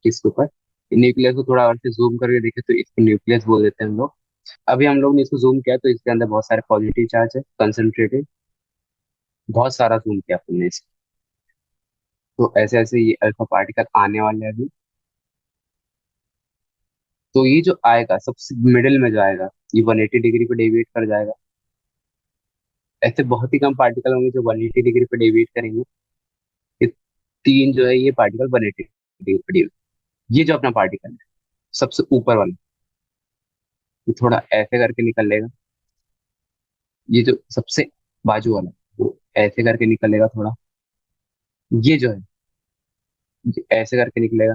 इसके ऊपर, न्यूक्लियस को थोड़ा और से जूम करके देखे तो इसको न्यूक्लियस बोल देते हैं हम लोग. अभी हम लोग ने इसको जूम किया तो इसके अंदर बहुत सारे पॉजिटिव चार्ज है कंसंट्रेटेड. बहुत सारा जूम किया हमने इसको. तो ऐसे ऐसे ये अल्फा पार्टिकल आने वाले हैं अभी. तो ये जो आएगा सबसे मिडिल में जो आएगा ये 180 डिग्री पे डेविएट कर जाएगा. ऐसे बहुत ही कम पार्टिकल होंगे जो 180 डिग्री पे डेविएट करेंगे. ये तीन जो है ये पार्टिकल 180 डिग्री पे डेविएट. ये जो अपना पार्टिकल है सबसे ऊपर वाला, ये थोड़ा ऐसे करके निकल लेगा. ये जो सबसे बाजू वाला वो ऐसे करके निकलेगा थोड़ा. ये जो है ये ऐसे करके निकलेगा.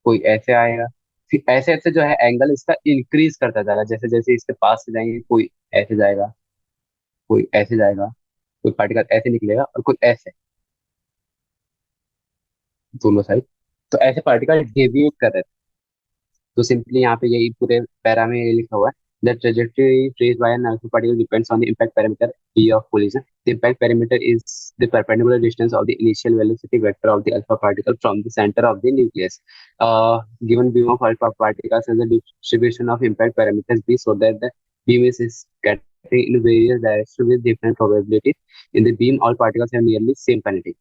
कोई ऐसे आएगा. फिर ऐसे ऐसे जो है एंगल इसका इंक्रीज करता जाएगा. जैसे जैसे इसके पास से जाएंगे कोई ऐसे जाएगा, कोई ऐसे जाएगा, कोई पार्टिकल ऐसे निकलेगा और कोई ऐसे, दोनों साइड. तो ऐसे पार्टिकल डेविएट कर रहे थे. तो सिंपली यहाँ पे यही पूरे पैरा में ये लिखा हुआ है. The trajectory traced by an alpha particle depends on the impact parameter p of collision. The impact parameter is the perpendicular distance of the initial velocity vector of the alpha particle from the center of the nucleus. Given beam of alpha particles has a distribution of impact parameters b so that the beam is scattering in various directions with different probabilities. In the beam, all particles have nearly same kinetic.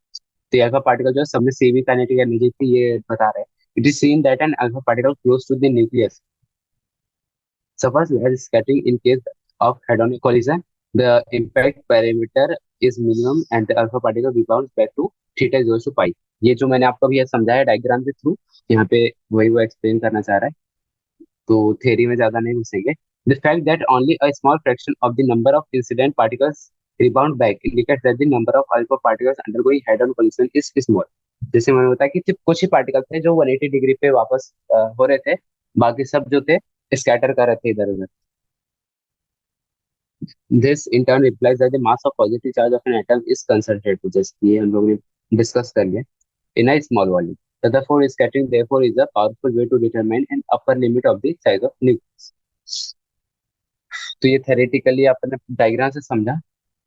तो alpha particle जो है सब में same ही kinetic energy थी, ये बता रहे हैं. It is seen that an alpha particle close to the nucleus suffers less scattering in case of head-on collision. The impact parameter is minimum and the alpha particle rebounds back to theta is equal to pi. ये जो मैंने आपको अभी समझाया diagram के through, यहाँ पे वही वो एक्सप्लेन करना चाह रहा है. तो थ्योरी में ज्यादा नहीं घुसेंगे. The fact that only a small fraction of the number of incident particles rebound back indicates that the number of alpha particles undergoing head-on collision is small. जैसे मैंने बताया कि सिर्फ कुछ ही पार्टिकल थे जो 180 डिग्री पे वापस हो रहे थे. बाकी सब जो थे स्कैटर कर रहे थे इधर उधर. This in turn implies that the mass of positive charge of an atom is concentrated, जैसे ये हम लोग ने डिस्कस कर लिया, in a small volume. Therefore, scattering therefore is a powerful way to determine an upper limit of the size of nucleus. तो ये theoretically आपने डायग्राम से समझा.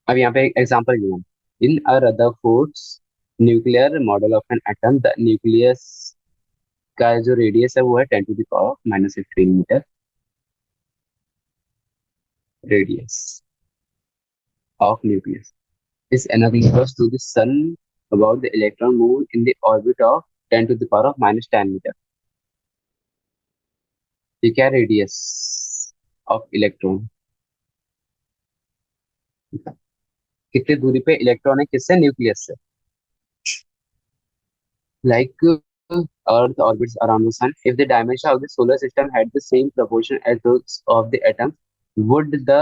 अब यहाँ पे एक एग्जांपल दिया. In a Rutherford's nuclear model of an atom, the nucleus का जो रेडियस है वो है 10 to the power of -15 metre. Radius of nucleus. is energy equals to the sun about the electron move in the orbit of 10 to the power of minus 10 metre. ये क्या radius of electron, कितनी दूरी पे electron है किससे, nucleus से। Like Earth orbits around the sun, if the dimension of the solar system had the same proportion as those of the atoms, would the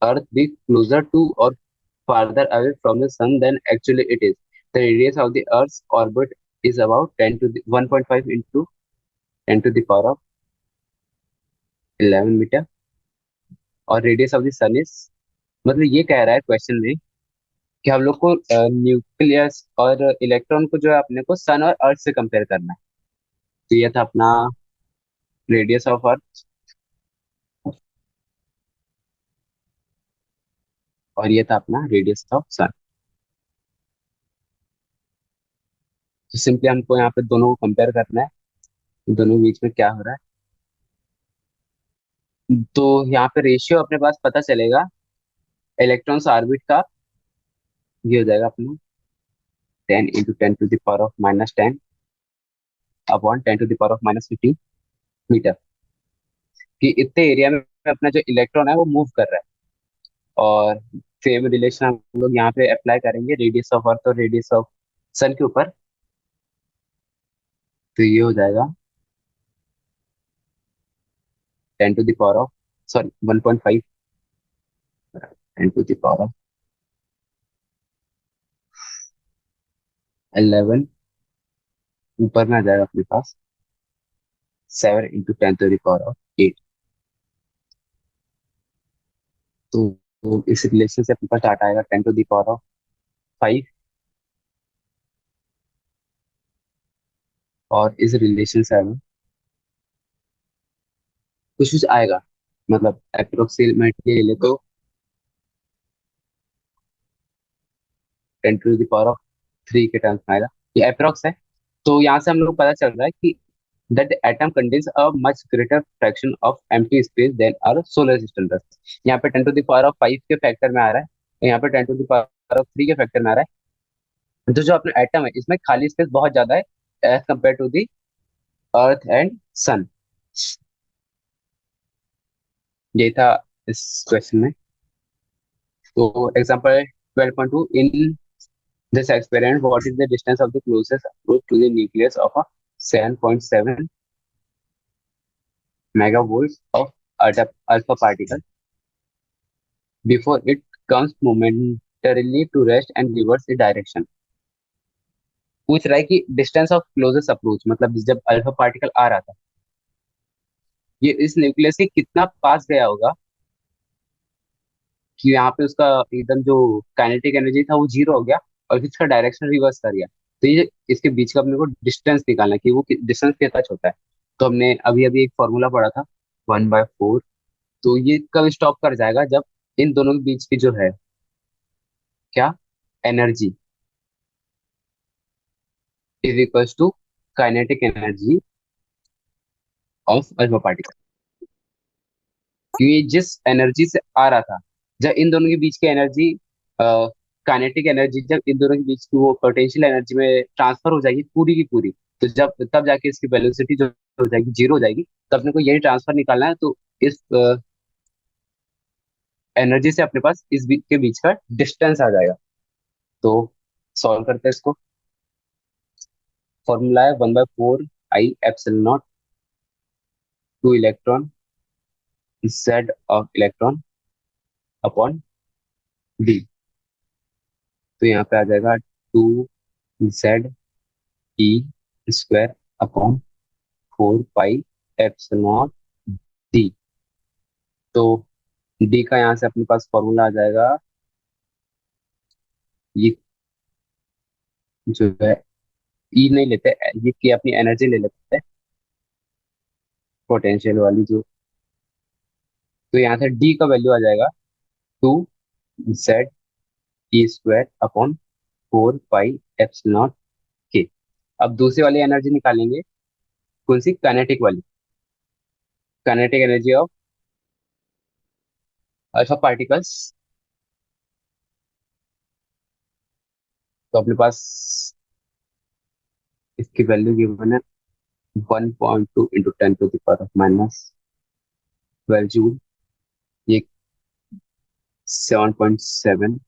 Earth be closer to or farther away from the sun than actually it is? The radius of the Earth's orbit is about 10 to the 1.5 into 10 to the power of 11 metre, और radius of the sun is, मतलब ये कह रहा है question में कि हम लोग को न्यूक्लियस और इलेक्ट्रॉन को जो है अपने को सन और अर्थ से कंपेयर करना है। तो ये था अपना रेडियस ऑफ अर्थ और ये था अपना रेडियस ऑफ सन। तो सिंपली हमको यहाँ पे दोनों को कंपेयर करना है, दोनों के बीच में क्या हो रहा है। तो यहाँ पे रेशियो अपने पास पता चलेगा इलेक्ट्रॉन्स आर्बिट का, ये हो जाएगा अपना 10 into 10 to the power of -10 upon 10 to the power of -15 metre, कि इतने एरिया में अपना जो इलेक्ट्रॉन है वो मूव कर रहा है। और सेम रिलेशन हम लोग यहाँ पे अप्लाई करेंगे रेडियस ऑफ अर्थ और रेडियस ऑफ सन के ऊपर। तो ये हो जाएगा 10 to the power of, sorry 1.5, 10 to the power of 11, ऊपर में आ जाएगा अपने पास 7 into 10 to the power of 8। तो इस रिलेशन से अपने पास स्टार्ट आएगा 10 to the power of 5, और इस रिलेशन से आएगा कुछ कुछ आएगा, मतलब अप्रोक्सीमेटली ले ले तो 10 to the power of 3 के टर्म्स में आएगा, ये अप्रोक्स है। तो यहाँ से हम लोग पता चल रहा है कि that the atom contains a much greater fraction of empty space than our solar system does। यहाँ पे 10 to the power of 5 के फैक्टर में आ रहा है, यहाँ पे 10 to the power of 3 के फैक्टर में आ रहा है। तो जो अपना एटम है इसमें खाली स्पेस बहुत ज्यादा है as compare to the earth and sun. ये था इस क्वेश्चन में। तो example 12.2, in this experiment what is the distance of the closest approach to the nucleus of a 7.7 megavolts of alpha particle before it comes momentarily to rest and reverse its direction। पूछ रहा है कि distance of closest approach, मतलब जब alpha particle आ रहा था ये इस न्यूक्लियस के कितना पास गया होगा कि यहाँ पे उसका एकदम जो काइनेटिक एनर्जी था वो जीरो हो गया और फिर इसका डायरेक्शन रिवर्स कर गया। तो ये इसके बीच का अपने को डिस्टेंस निकालना है कि वो डिस्टेंस कितना छोटा है। तो हमने अभी अभी एक फॉर्मूला पढ़ा था 1/4। तो ये कब स्टॉप कर जाएगा, जब इन दोनों के बीच की जो है क्या, energy is equals to kinetic energy of alpha particle. क्योंकि जिस एनर्जी से आ रहा था, जब इन दोनों के बीच की एनर्जी, काइनेटिक एनर्जी जब इन दोनों के बीच की वो पोटेंशियल एनर्जी में ट्रांसफर हो जाएगी पूरी की पूरी, तो जब तब जाके इसकी वेलोसिटी जो हो जाएगी जीरो हो जाएगी। तो अपने को यही ट्रांसफर निकालना है। तो इस एनर्जी से अपने पास इस बीच के बीच का डिस्टेंस आ जाएगा। तो सॉल्व करते हैं इसको। फॉर्मूला है 1/4 I epsilon not two electron z of electron upon d। तो यहाँ पे आ जाएगा 2z E² अपॉन 4 पाई डी। तो डी का यहाँ से अपने पास फॉर्मूला आ जाएगा, ये जो है ई नहीं लेते, ये की अपनी एनर्जी ले लेते हैं पोटेंशियल वाली जो। तो यहाँ से डी का वैल्यू आ जाएगा 2z E² upon 4 pi epsilon के। अब दूसरी वाली एनर्जी निकालेंगे, कौन सी, काइनेटिक वाली, kinetic energy of alpha particles तो अपने पास इसकी वैल्यू गिवन है 1.2 into 10 to the power of -12 joule. ये 7.7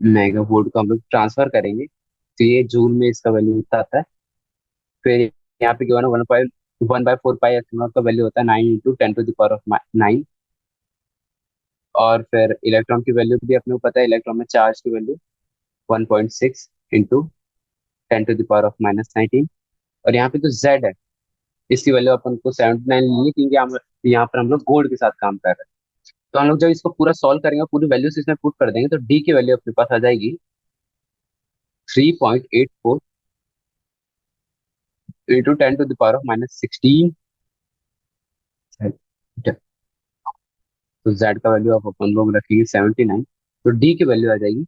मेगा वोल्ट को हम लोग ट्रांसफर करेंगे, तो ये जूल में इसका वैल्यू कितना आता है। फिर यहाँ पे गिवन है 1/4 पाई का वैल्यू होता है 9 into 10 to the power of 9। और फिर इलेक्ट्रॉन की वैल्यू भी अपने को पता है, इलेक्ट्रॉन में चार्ज की value 1.6 into 10 to the power of -19। और यहाँ पे तो जेड है, इसकी वैल्यू अपन को 79 ली, क्योंकि यहाँ पर हम लोग गोल्ड के साथ काम कर रहे हैं। तो हम लोग जब इसको पूरा सॉल्व करेंगे, पूरी वैल्यूज इसमें पुट कर देंगे, तो डी की वैल्यू अपने पास आ जाएगी 3.84 into 10 to the power of -16। तो जेड का वैल्यू आप अपन लोग रखेंगे 79, तो डी की वैल्यू आ जाएगी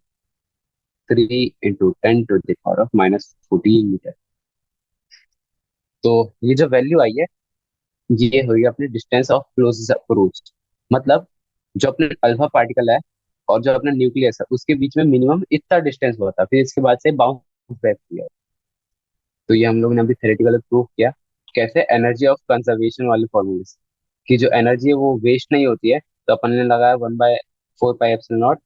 3 into 10 to the power of -14 metre. तो ये जो वैल्यू आई है, ये हुई अपनी डिस्टेंस ऑफ क्लोजेस्ट अप्रोच। मतलब जो अपने अल्फा पार्टिकल है और जो अपना न्यूक्लियस है, उसके बीच में मिनिमम इतना डिस्टेंस हुआ था, फिर इसके बाद से बाउंस बैक किया। तो ये हम लोग ने अभी थ्योरेटिकली प्रूव किया। कैसे? एनर्जी ऑफ कंजर्वेशन वाले फॉर्मूले से, कि जो एनर्जी है वो वेस्ट नहीं होती है। तो अपन ने लगाया 1/4 pi epsilon naught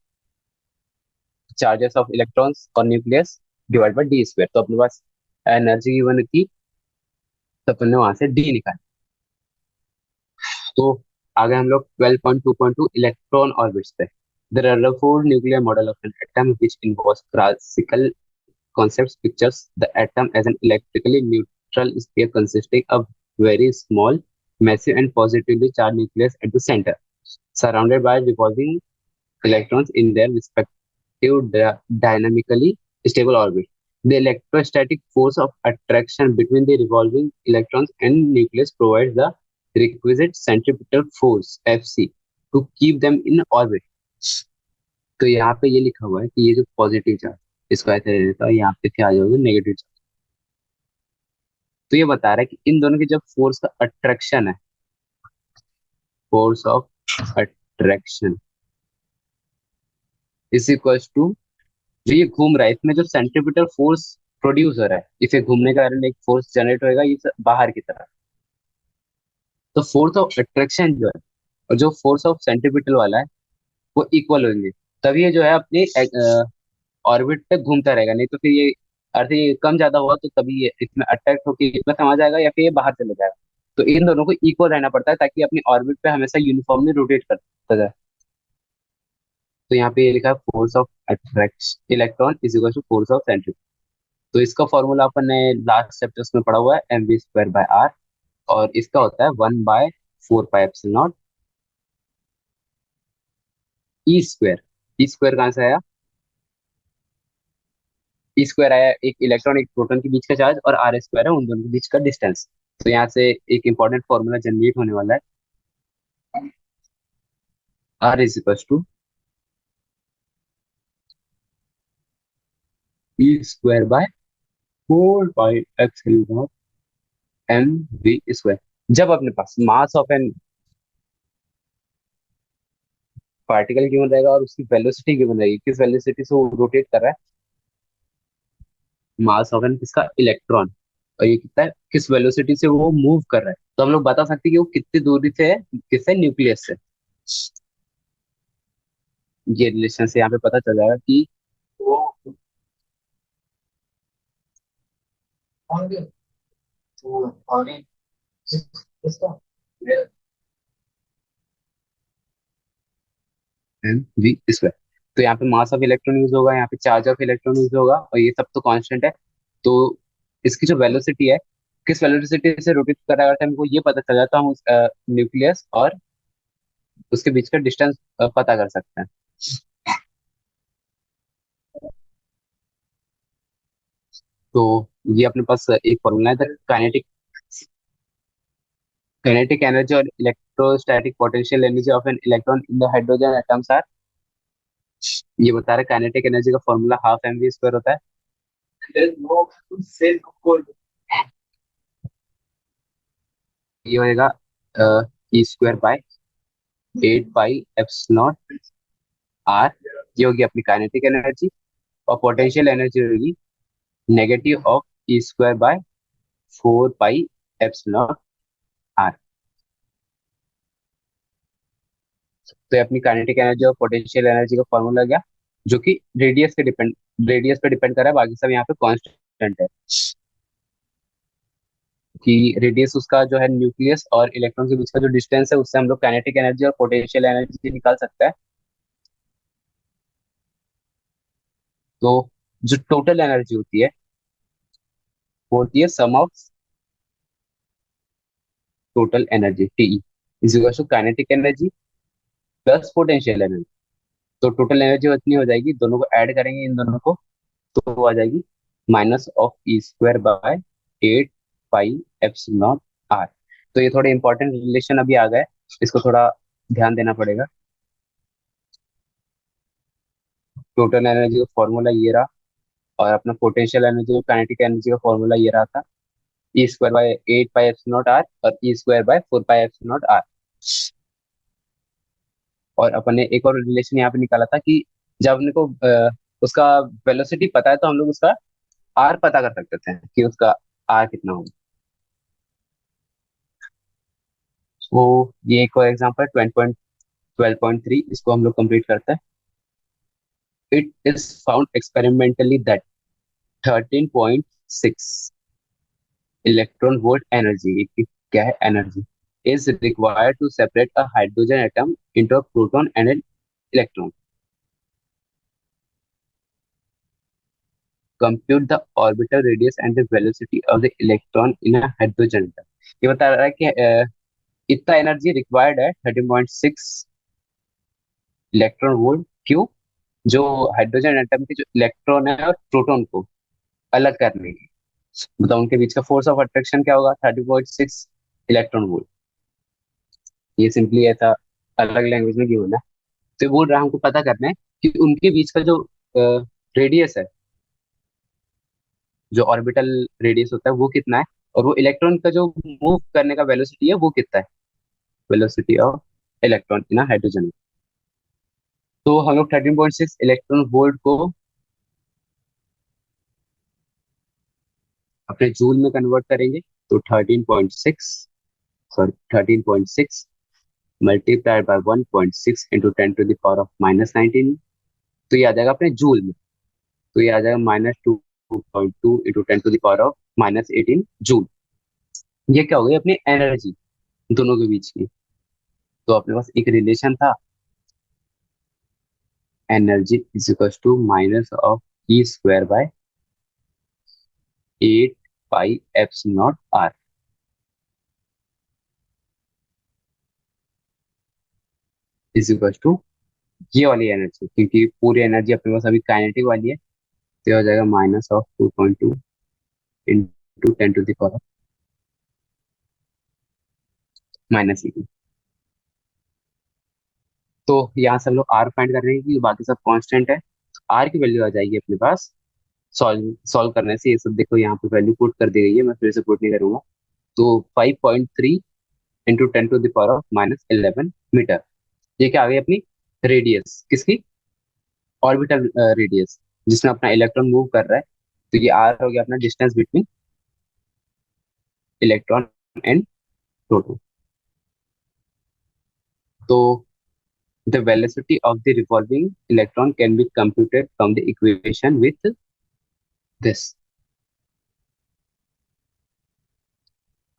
charges of electrons और nucleus divide by d square. तो अपने पास एनर्जी गिवन थी, तो अपन ने वहां से डी निकाला। तो आगे हम लोग 12.2.2 इलेक्ट्रॉन ऑर्बिट्स पे। The Rutherford nuclear model of an atom, which involves classical concepts, pictures the atom as an electrically neutral sphere consisting of very small, massive, and positively charged nucleus at the center, surrounded by revolving electrons in their respective dynamically stable orbit. The electrostatic force of attraction between the revolving electrons and nucleus provides the requisite centripetal force Fc to keep them in orbit. तो यहाँ पे ये लिखा हुआ है कि ये जो पॉजिटिव चार्ज, इसको ऐसे ले लेता है, यहाँ पे क्या आ जाएगा? Negative charge. तो ये बता रहा है कि इन दोनों की जब फोर्स का अट्रैक्शन है, force of attraction is equals to, जो ये घूम रहा है इसमें जो सेंट्रीपिटल फोर्स प्रोड्यूस हो रहा है, इसे घूमने के कारण एक फोर्स जनरेट होएगा ये बाहर की तरफ। तो फोर्स ऑफ अट्रैक्शन जो है और जो फोर्स ऑफ सेंट्रीपिटल वाला है, वो इक्वल होंगे, तभी ये जो है अपनी ऑर्बिट पे घूमता रहेगा। नहीं तो फिर ये अर्थ ये कम ज्यादा हुआ तो तभी ये इसमें अट्रैक्ट होकर इसमें समा जाएगा या फिर ये बाहर चले जाएगा। तो इन दोनों को इक्वल रहना पड़ता है, ताकि अपनी ऑर्बिट पे हमेशा यूनिफॉर्मली रोटेट करता जाए। तो यहाँ पे ये लिखा है force of attraction electron is equal to force of centrifugal. तो इसका फॉर्मूला अपन ने लास्ट चैप्टर्स में पढ़ा हुआ है, mv² बाय r। और इसका होता है 1/4 pi epsilon not E square. E square कहाँ से आया? ई स्क्वायर आया एक इलेक्ट्रॉन एक प्रोटॉन के बीच का चार्ज, और आर स्क्वायर है उन दोनों के बीच का डिस्टेंस। तो यहाँ से एक इंपॉर्टेंट फॉर्मूला जनरेट होने वाला है, r is equal to E² by 4 pi epsilon m v square. जब अपने पास mass of an particle given रहेगा और उसकी वेलोसिटी गिवन रहेगी, किस वेलोसिटी से वो रोटेट कर रहा है, मास ऑफ एन किसका? इलेक्ट्रॉन। और ये कितना है, किस वेलोसिटी से वो मूव कर रहा है, तो हम लोग बता सकते हैं कि वो कितनी दूरी से है, किससे? न्यूक्लियस से। ये रिलेशन से यहाँ पे पता चल जाएगा कि वो एम वी स्क्वायर। तो यहाँ पे मास ऑफ इलेक्ट्रॉन यूज होगा, यहाँ पे चार्ज ऑफ इलेक्ट्रॉन यूज होगा, और ये सब तो कांस्टेंट है। तो इसकी जो वेलोसिटी है, किस वेलोसिटी से रोटेट कर रहा है, अगर हमको ये पता चल जाता है, हम उस न्यूक्लियस और उसके बीच का डिस्टेंस पता कर सकते हैं। तो ये अपने पास एक फॉर्मूला है, काइनेटिक काइनेटिक एनर्जी और electrostatic potential energy of an electron in the hydrogen atoms r. ये बता रहे काइनेटिक एनर्जी का formula half m v square होता है। ये होएगा E² bye 8 pi epsilon are. ये होगी अपनी काइनेटिक एनर्जी। और पोटेंशियल एनर्जी होगी negative of e square by 4 pi epsilon r. तो ये अपनी काइनेटिक एनर्जी और पोटेंशियल एनर्जी का फॉर्मूला गया, जो कि रेडियस पे डिपेंड कर रहा है, बाकी सब यहाँ पे कांस्टेंट है। कि रेडियस उसका जो है न्यूक्लियस और इलेक्ट्रॉन के बीच का जो डिस्टेंस है, उससे हम लोग काइनेटिक एनर्जी और पोटेंशियल एनर्जी निकाल सकते हैं। तो जो टोटल एनर्जी होती है वो होती है sum of total energy TE is equal to kinetic energy plus potential energy. तो टोटल एनर्जी उतनी हो जाएगी, दोनों को ऐड करेंगे इन दोनों को, तो वो आ जाएगी minus of e square by 8 pi epsilon r. तो ये थोड़े इंपॉर्टेंट रिलेशन अभी आ गए, इसको थोड़ा ध्यान देना पड़ेगा। टोटल एनर्जी का फॉर्मूला ये रहा, और अपना पोटेंशियल एनर्जी और काइनेटिक एनर्जी का फॉर्मूला ये रहा था, e square by 8 pi epsilon r और e square by 4 pi epsilon r. और अपन ने एक और रिलेशन यहाँ पे निकाला था कि जब अपने को उसका वेलोसिटी पता है तो हम लोग उसका आर पता कर सकते थे कि उसका आर कितना होगा। तो ये एक और एग्जाम्पल 12.3, इसको हम लोग कंप्लीट करते हैं। It is found experimentally that 13.6 electron volt energy, क्या है energy, is required to separate a hydrogen atom into a proton and an electron. Compute the orbital radius and the velocity of the electron in a hydrogen atom. ये बता रहा है कि इतना energy required है 13.6 electron volt. क्यों? जो hydrogen atom के जो इलेक्ट्रॉन है और प्रोटॉन को अलग करने की, मतलब उनके बीच का फोर्स ऑफ अट्रैक्शन क्या होगा, 30.6 इलेक्ट्रॉन वोल्ट। ये सिंपली ऐसा अलग लैंग्वेज में गिवन है। तो ये बोल रहा है हमको पता करना है कि उनके बीच का जो रेडियस है, जो ऑर्बिटल रेडियस होता है वो कितना है, और वो इलेक्ट्रॉन का जो मूव करने का वेलोसिटी है वो कितना है, velocity of electron in hydrogen. तो हम लोग 13.6 इलेक्ट्रॉन वोल्ट को अपने जूल में कन्वर्ट करेंगे। तो 13.6, sorry 13.6 multiplied by 1.6 into 10 to the power of -19, तो ये आ जाएगा अपने जूल में। तो ये आ जाएगा -2.2 into 10 to the power of -18 joule. ये क्या हो गई अपनी एनर्जी दोनों के बीच की। तो अपने पास एक रिलेशन था, energy is equal to minus of e square by 8 pi epsilon r. Is equal to ये वाली एनर्जी, क्योंकि पूरी एनर्जी अपने पास अभी काइनेटिक वाली है, तो ये हो जाएगा minus of 2.2 into 10 to the power -18। तो यहाँ से हम लोग आर फाइंड कर रहे हैं कि बाकी सब कांस्टेंट है। आर की वैल्यू आ जाएगी अपने पास, सॉल्व करने से। ये सब देखो यहाँ पे वैल्यू पुट कर दी गई है, मैं फिर से पुट नहीं करूंगा। तो 5.3 into 10 to the power of -11 metre. ये क्या आ गई अपनी रेडियस, किसकी, ऑर्बिटल रेडियस, जिसमें अपना इलेक्ट्रॉन मूव कर रहा है। तो ये आर हो गया अपना distance between electron and proton. तो the velocity of the revolving electron can be computed from the equation with this।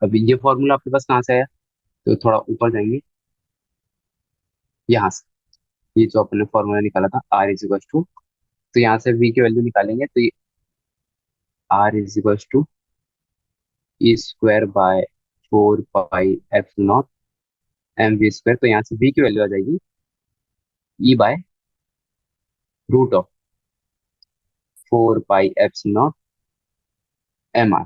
अभी ये फॉर्मूला आपके पास कहाँ से आया, तो थोड़ा ऊपर जाएंगे यहाँ से। ये जो अपने फॉर्मूला निकाला था आर इज इक्वल टू, तो यहाँ से वी की वैल्यू निकालेंगे, तो ये r is equal to e square by 4 pi epsilon m v square. तो यहाँ से वी की वैल्यू आ जाएगी e by root of 4 pi epsilon m r.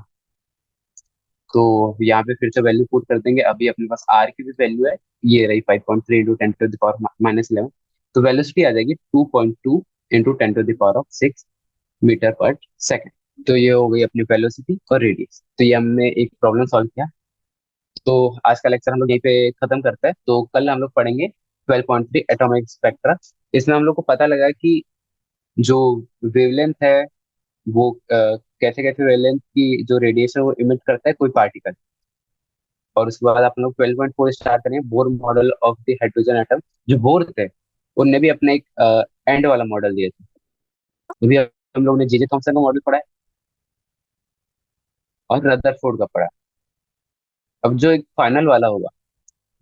तो यहाँ पे फिर से वैल्यू पुट कर देंगे। अभी अपने पास आर की भी वैल्यू है, ये रही 5.3 इंटू 10 to the power -11। तो वेलोसिटी आ जाएगी 2.2 into 10 to the power of 6 metre पर सेकेंड। तो ये हो गई अपनी वेलोसिटी और रेडियस। तो ये हमने एक प्रॉब्लम सॉल्व किया। तो आज का लेक्चर हम लोग यहीं पे खत्म करते हैं। तो कल हम लोग पढ़ेंगे 12.3 एटॉमिक स्पेक्ट्रा। इसमें हम लोग को पता लगा कि जो वेवलेंथ है वो कैसे कैसे वेवलेंथ की जो रेडिएशन वो इमिट करता है कोई पार्टिकल। और उसके बाद आप लोग 12.4 स्टार्ट करें Bohr model of the hydrogen atom. जो बोर थे उनने भी अपने एक एंड वाला मॉडल दिए थे। अभी हम लोग ने जेजे थॉमसन का मॉडल पढ़ा है और रदरफोर्ड का पढ़ा है। अब जो एक फाइनल वाला होगा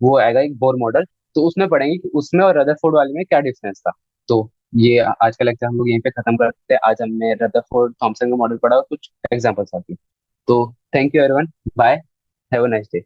वो आएगा एक बोर मॉडल। तो उसमें पढ़ेंगे कि उसमें और रदरफोर्ड वाले में क्या डिफरेंस था। तो ये आज का लेक्चर हम लोग यहीं पे खत्म करते हैं। आज हमने रदरफोर्ड थॉमसन का मॉडल पढ़ा और कुछ एग्जांपल्स आती हैं। तो thank you everyone. Bye. Have a nice day.